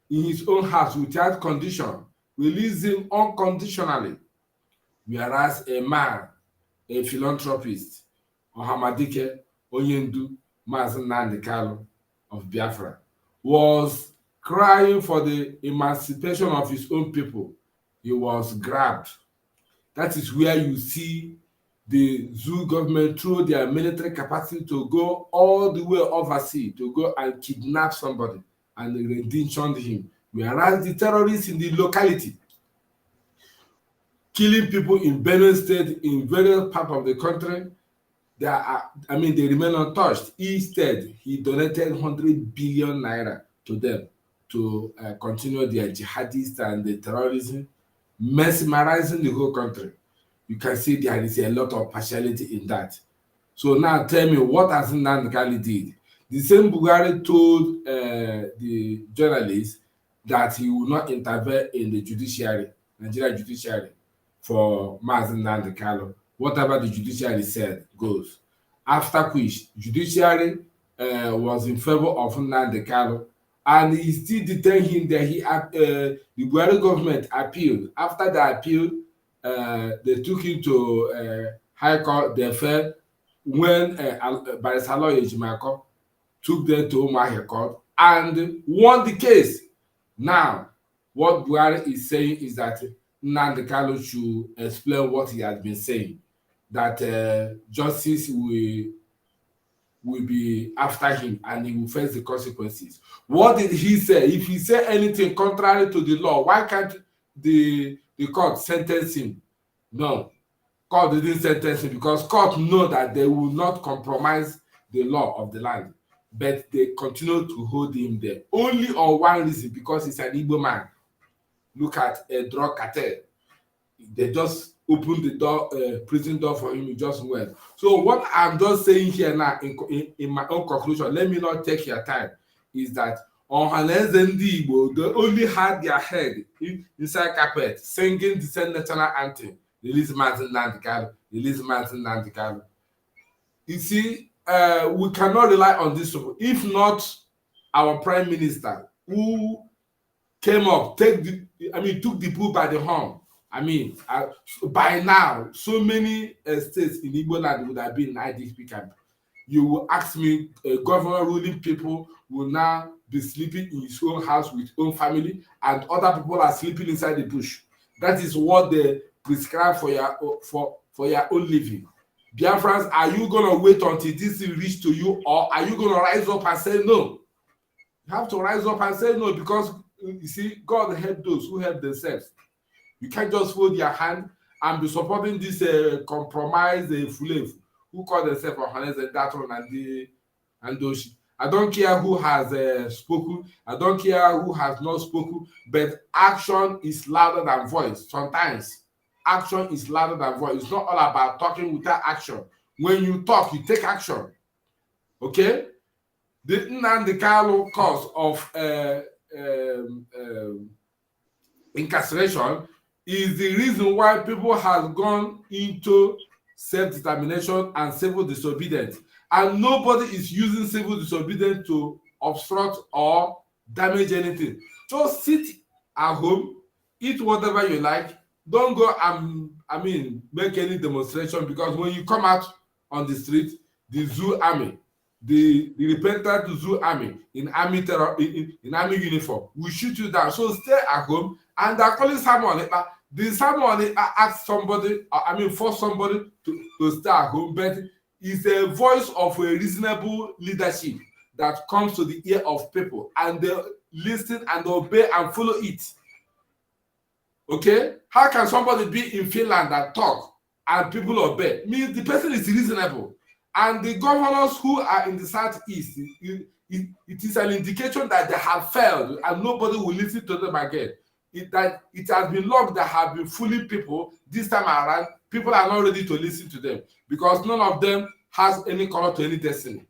in his own house without condition, release him unconditionally. Whereas a man, a philanthropist, Ohamadike Onyendu Mazen Nnamdi Kanu of Biafra, was crying for the emancipation of his own people. He was grabbed. That is where you see the zoo government, through their military capacity, to go all the way overseas to go and kidnap somebody and rendition him. Whereas the terrorists in the locality, killing people in Benue State, in various parts of the country, they remain untouched. Instead, he donated 100 billion naira to them to continue their jihadists and the terrorism, mesmerizing the whole country. You can see there is a lot of partiality in that. So now tell me, what has Nnamdi Kanu did? The same Buhari told the journalists that he will not intervene in the judiciary, Nigeria judiciary, for Mazen Nnamdi Kanu. Whatever the judiciary said goes. After which, judiciary was in favor of Nnamdi Kanu, and he still detained him there. The Buhari government appealed. After the appeal, they took him to High Court. They fell when Barrister Ejimako took them to Umahia Court and won the case. Now, what Buhari is saying is that Nnamdi Kanu should explain what he has been saying, that justice will be after him and he will face the consequences. What did he say? If he said anything contrary to the law, why can't the court sentence him? No, court didn't sentence him because court know that they will not compromise the law of the land, but they continue to hold him there only on one reason, because he's an Igbo man. Look at a drug cartel. They just opened the door, prison door for him. He just went. So what I'm just saying here now, in my own conclusion, let me not take your time, is that Ohaneze Ndi Igbo, they only had their head inside carpet singing the same national anthem. Release Mazen Nnamdi Kanu, release Mazen Nnamdi Kanu. You see, we cannot rely on this people. If not our prime minister, who came up, took the bull by the horn. By now, so many states in Igbo land would have been in IDP camp. You will ask me, governor ruling people will now be sleeping in his own house with his own family, and other people are sleeping inside the bush. That is what they prescribe for your own living. Biafrans, are you going to wait until this will reach to you, or are you going to rise up and say no? You have to rise up and say no, because you see, God help those who help themselves. You can't just fold your hand and be supporting this compromise Fulev, who call themselves Ohanes and Datron and Doshi. I don't care who has spoken. I don't care who has not spoken. But action is louder than voice. Sometimes action is louder than voice. It's not all about talking without action. When you talk, you take action. Okay? The Nnamdi Kanu cause of incarceration is the reason why people have gone into self-determination and civil disobedience. And nobody is using civil disobedience to obstruct or damage anything. Just sit at home, eat whatever you like. Don't go and make any demonstration, because when you come out on the street, the zoo army, the repentant zoo army in army uniform will shoot you down. So stay at home. And they're calling someone. The someone asked somebody, force somebody to stay at home, but it's a voice of a reasonable leadership that comes to the ear of people, and they listen and obey and follow it. Okay? How can somebody be in Finland and talk and people obey? Means the person is reasonable. And the governors who are in the southeast, it is an indication that they have failed and nobody will listen to them again. It has been long that have been fooling people. This time around, people are not ready to listen to them, because none of them has any color to any destiny.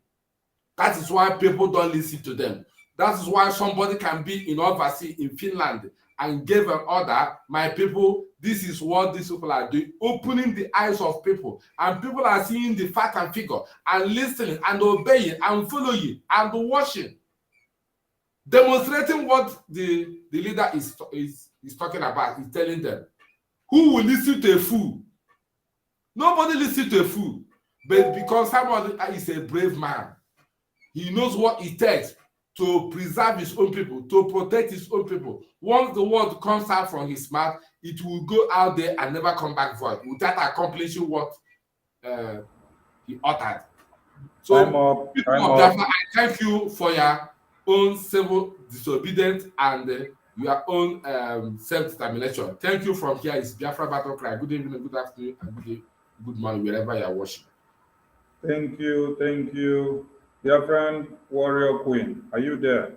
That is why people don't listen to them. That is why somebody can be in overseas in Finland and give an order, my people, this is what these people are doing, opening the eyes of people, and people are seeing the fact and figure and listening and obeying and following and watching, demonstrating what the leader is talking about, is telling them. Who will listen to a fool? Nobody listens to a fool. But because somebody is a brave man, he knows what it takes to preserve his own people, to protect his own people. Once the word comes out from his mouth, it will go out there and never come back void without accomplishing what he uttered. So, people of Biafra, I thank you for your own civil disobedience and your own self-determination. Thank you from here. It's Biafra Battle Cry. Good evening, good afternoon, and good morning, wherever you are watching. Thank you. Biafran Warrior Queen, are you there?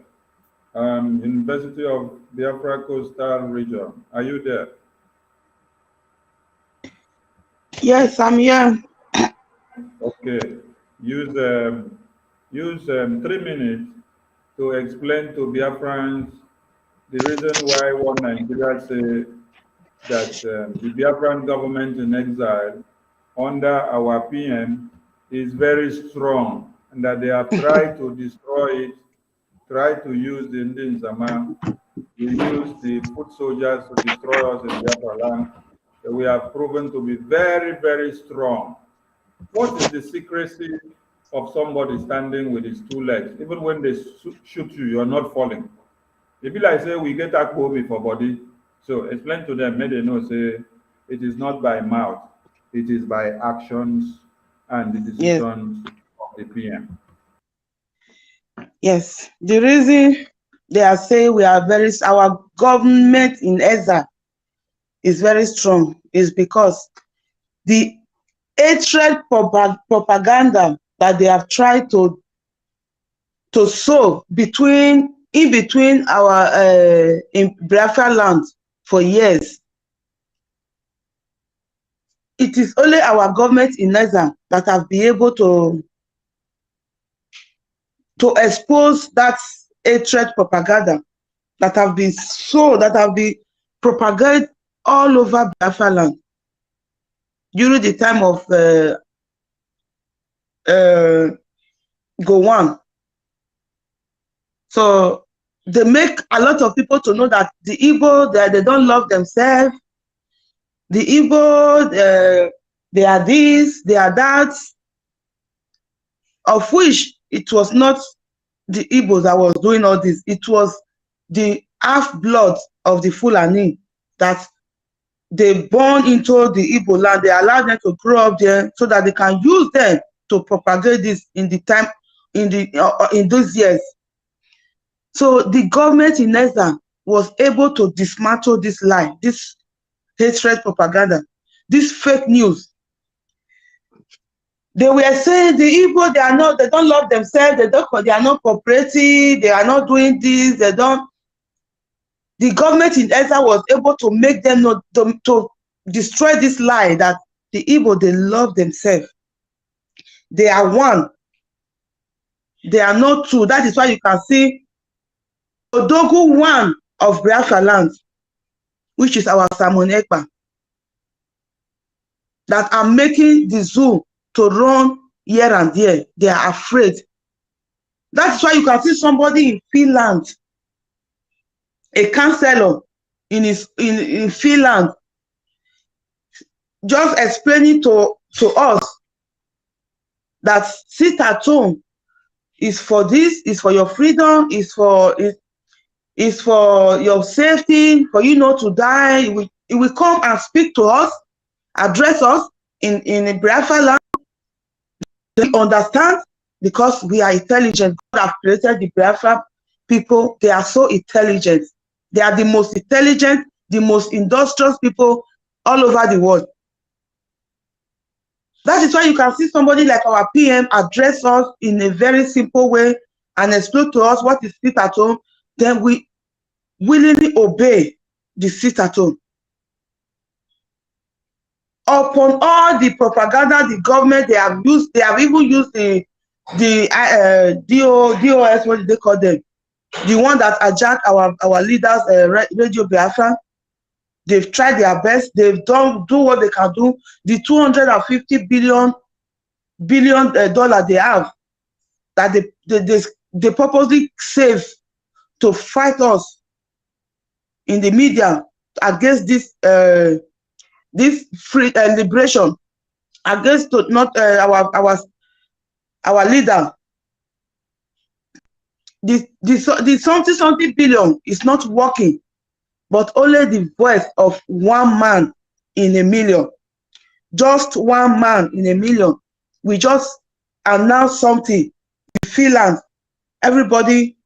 University of Biafra Coastal Region, are you there? Yes, I'm here. Okay. Use 3 minutes to explain to Biafrans the reason why one Nigeria say that the Biafran government in exile under our PM is very strong, and that they have tried to destroy it, try to use the Indian Zaman, we use the foot soldiers to destroy us in Biafra land. We have proven to be very, very strong. What is the secrecy of somebody standing with his 2 legs? Even when they shoot you, you're not falling. If you like say we get a COVID for body, so explain to them, may they know say it is not by mouth, it is by actions and the decisions of the PM. Yes, the reason they are saying our government in exile is very strong is because the hatred propaganda that they have tried to sow in between our in Biafra land for years. It is only our government in exile that have been able to expose that hatred propaganda that have been propagated all over Biafra land during the time of go on. So they make a lot of people to know that the Igbo, they don't love themselves. The Igbo, they are this, they are that, of which it was not the Igbo that was doing all this. It was the half-blood of the Fulani that they born into the Igbo land. They allowed them to grow up there so that they can use them to propagate this in the time, in those years. So the government in Ezza was able to dismantle this lie, this hatred propaganda, this fake news. They were saying the Igbo, they don't love themselves, they are not cooperative, they are not doing this, they don't. The government in Ezza was able to make them know, to destroy this lie that the Igbo, they love themselves. They are one. They are not two. That is why you can see Odogu one of Biafra land, which is our Simon Ekpa, that are making the zoo to run here and there. They are afraid. That's why you can see somebody in Finland, a counselor in Finland, just explaining to us that sit at home is for this, is for your freedom, is for your safety, for you not to die. It will come and speak to us, address us in Biafra land. They understand because we are intelligent. God have created the Biafra people. They are so intelligent. They are the most intelligent, the most industrious people all over the world. That is why you can see somebody like our PM address us in a very simple way and explain to us what is sit at home. Then we willingly obey the sit at home. Upon all the propaganda, the government, they have even used the DOS, what do they call them? The one that hijacked our leaders, Radio Biafra. They've tried their best. They've do what they can do. The $250 billion they have, that they purposely save to fight us in the media against this free liberation, against not our leader. The something billion is not working, but only the voice of one man in a million. Just one man in a million. We just announce something in Finland. Everybody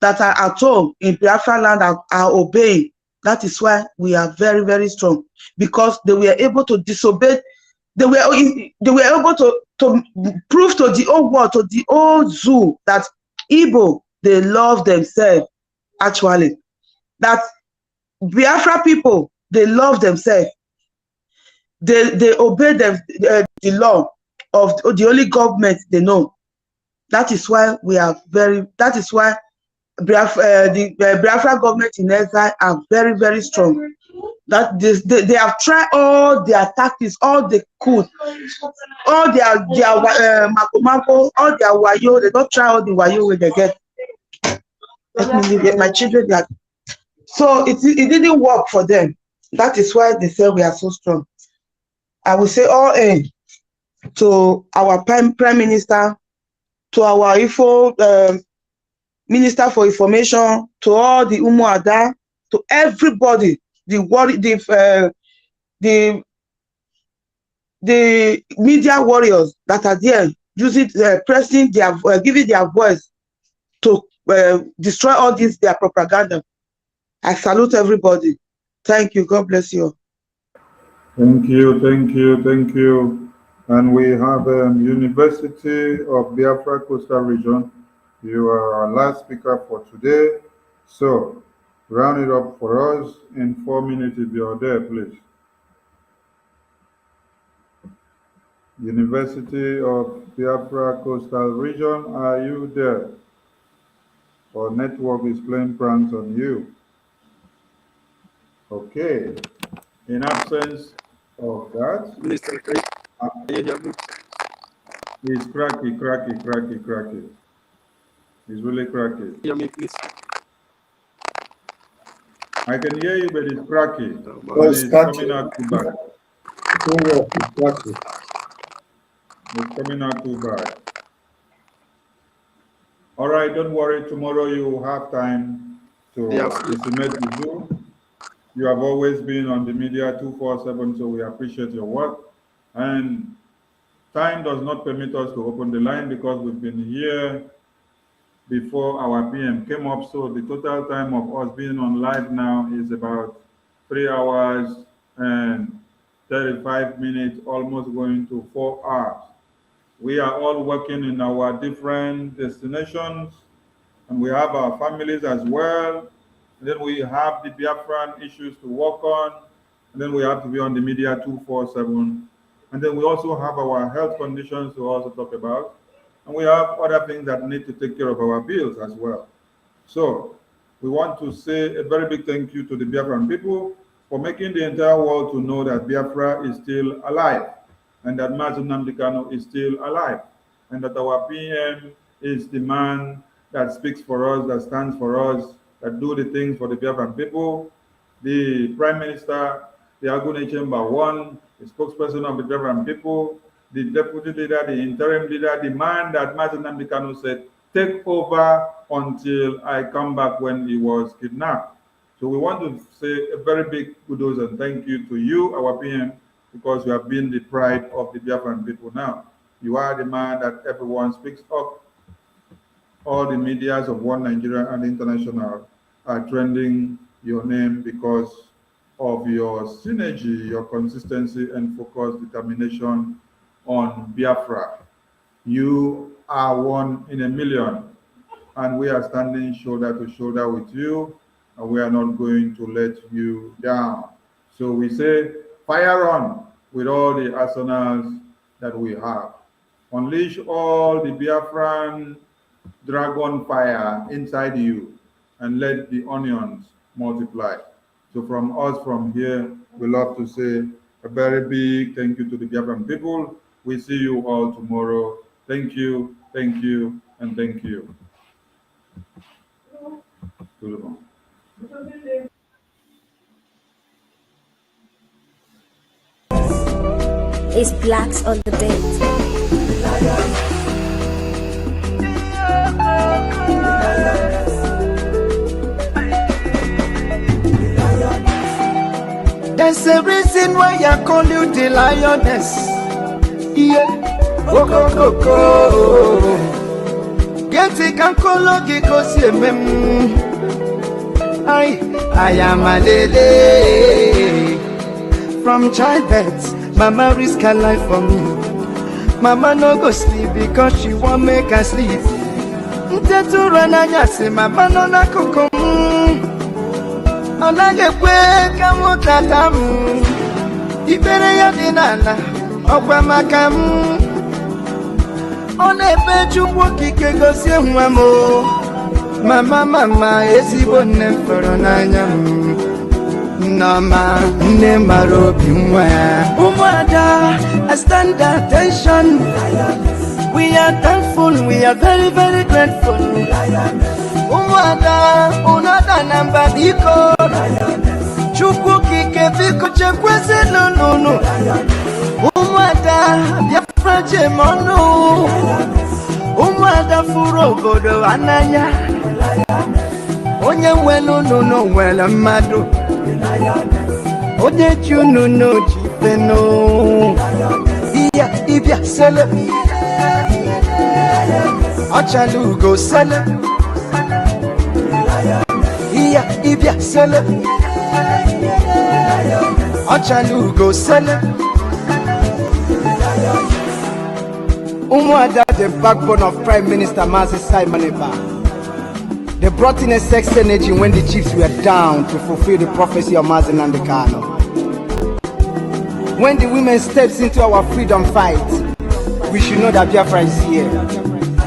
that are at home in Biafra land are obeying. That is why we are very, very strong, because they were able to disobey. They were able to prove to the old world, to the old zoo, that Igbo, they love themselves, actually. That Biafra people, they love themselves. They obey the law of the only government they know. That is why we are that is why the Biafra government in exile are very, very strong. That they have tried all their tactics, all they could, all their mako, all their wayo. They don't try all the wayo when they get. Let me leave my children that. So it didn't work for them. That is why they say we are so strong. I will say all in to our prime minister, to our Minister for Information, to all the Umuada, to everybody, the media warriors that are there, using pressing their giving their voice to destroy all this their propaganda. I salute everybody. Thank you. God bless you. Thank you, thank you, thank you. And we have University of Biafra Coastal Region. You are our last speaker for today. So, round it up for us in 4 minutes if you're there, please. University of Biafra Coastal Region, are you there? Or network is playing pranks on you? Okay. In absence of that, Minister, can you hear me? It's cracky. It's really cracky. Hear me, please. I can hear you, but it's cracky. Oh, And it's it's cracky. coming out too bad. It's cracky. It's coming out too bad. All right, don't worry. Tomorrow you will have time to estimate the Zoom. You have always been on the media 247, so we appreciate your work. And time does not permit us to open the line because we've been here before our PM came up. So the total time of us being on live now is about 3 hours and 35 minutes, almost going to 4 hours. We are all working in our different destinations, and we have our families as well. And then we have the Biafran issues to work on, and then we have to be on the media 247. And then we also have our health conditions to also talk about. And we have other things that need to take care of our bills as well. So we want to say a very big thank you to the Biafran people for making the entire world to know that Biafra is still alive, and that Mazi Nnamdi Kanu is still alive, and that our PM is the man that speaks for us, that stands for us, that do the things for the Biafran people. The Prime Minister, the Agune Chamber 1, the spokesperson of the Biafran people, the deputy leader, the interim leader, the man that Mazi Nnamdi Kanu said, take over until I come back when he was kidnapped. So we want to say a very big kudos and thank you to you, our PM, because you have been the pride of the Biafran people now. You are the man that everyone speaks of. All the medias of One Nigeria and international are trending your name because of your synergy, your consistency, and focused determination on Biafra. You are one in a million, and we are standing shoulder to shoulder with you, and we are not going to let you down. So we say, fire on with all the arsenals that we have. Unleash all the Biafran dragon fire inside you and let the onions multiply. So from us from here, we love to say a very big thank you to the Biafran people. We see you all tomorrow. Thank you, and thank you. It's Blacks on the Beat. There's a reason why I call you the lioness. Yeah, go. Get it can call you because you I am a lady. From childbirth, mama risk her life for me. Mama no go sleep because she won't make her sleep. Ntetu rana nyase mama no na kukum. Onage kwe kamu tatamu. Ibere ya dinana okwa makamu. Onebe chukwu kike gosie mwamo. Mama ezigbo nne mfọrọ n'anya m. Nneọma nne mara obi nwa ya. Ụmụada, I stand attention. We are thankful, we are very, very grateful. Ụmụada, ụnọda na mba biko. Chukwu kike biko chekwezi n'ụnụ. Ụmụada, Biafra jemọnụ. Ụmụada furu obodo ananya. Onye nwere unu nwere mmadụ. Onye ji unu n'oji feno. Ibia sele. Ọchala ugo sele. Ibia sele. Ọchala ugo sele. Umuada, the backbone of Prime Minister Mazi Nnamdi. They brought in a sex energy when the chiefs were down to fulfill the prophecy of Mazi Nnamdi Kanu. When the women steps into our freedom fight, we should know that Biafra is here.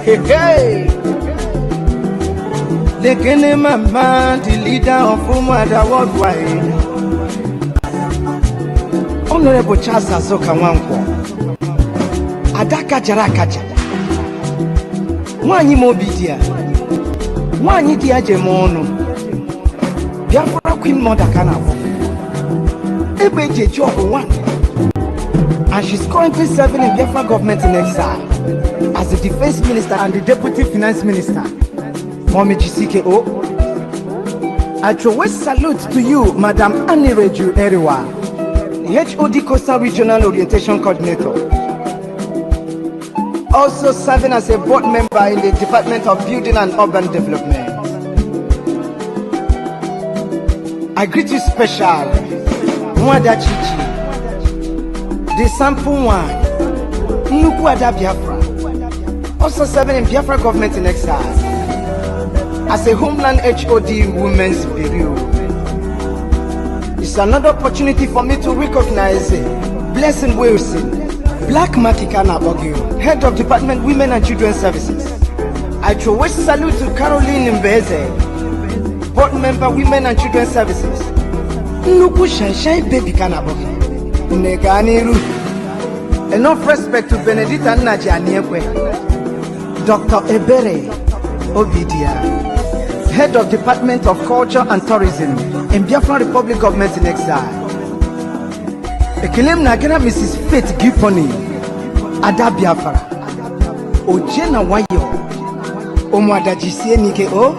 Hey! Lekene Mama, the leader of Umuada worldwide. Honorable Charles Azoka Nwankwo. Adaka Jarakaja. Wanyi Mobidia. Wanyi Dia Jemono. Biafra Queen Mother Kanabo. Ebeje job one. And she's currently serving in Biafra government in exile as the defense minister and the deputy finance minister. Mommy GCKO. I throw a salute to you, Madam Anireju Eriwa, the HOD Coastal Regional Orientation Coordinator. Also serving as a board member in the Department of Building and Urban Development. I greet you special, Mwada Chichi, the sample one, Nukwada Biafra, also serving in Biafra government in exile as a Homeland HOD Women's Bureau. It's another opportunity for me to recognize Blessing Wilson, Black Makikana Bogio, Head of Department Women and Children Services. I throw a salute to Caroline Mbeze, Board Member Women and Children Services. Nuku Shai Baby Kanabogi. Neganiru. Enough respect to Benedita Najianiekwe, Dr. Ebere Obidia, Head of Department of Culture and Tourism in Biafra Republic Government in Exile. Ekelem Nagana Mrs. Faith Giponi, Ada Biafra, Ojena Wayo, Omwada Jisie Nike O,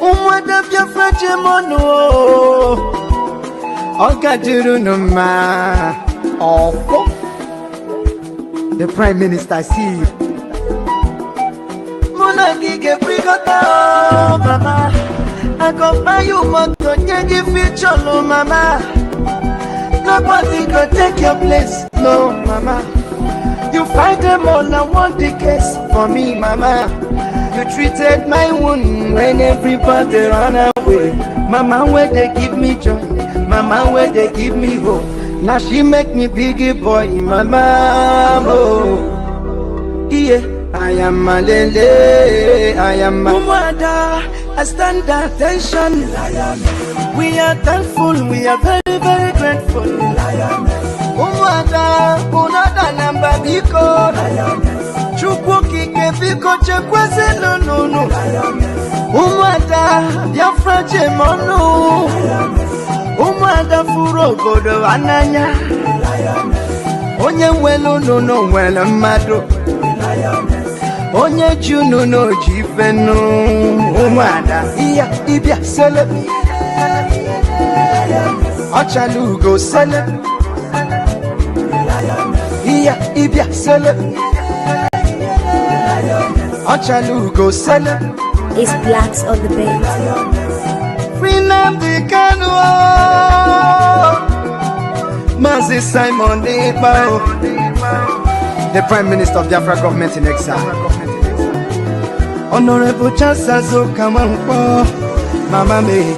Omwada Biafra Jemono, Ogadiru Numa, the Prime Minister see. Gige brigota, mama. I go buy you moto, nyeji future, no mama. Nobody go take your place, no mama. You fight them all, I want the case for me, mama. You treated my wound when everybody ran away. Mama, where they give me joy, mama, where they give me hope. Now she make me biggie boy, mama. Oh, yeah. I am Malele, I am Umwada, I stand attention. We are thankful, we are very, very grateful. Umwada, Unada Namba Biko, Chukwuki Biko Chekwese no. Umwada, Biafra Jemono. Umwada Furo Godo Ananya. Onye welo no welo mado. Onye junu no jifenu Umwada iya ibia sele Ochalugo sele iya ibia sele Ochalugo sele. It's Blacks on the Beat. Freedom the Kano Mazi Simon Debo, the Prime Minister of Biafra government in exile. Honorable Chancellor Kamanpo, Mama me.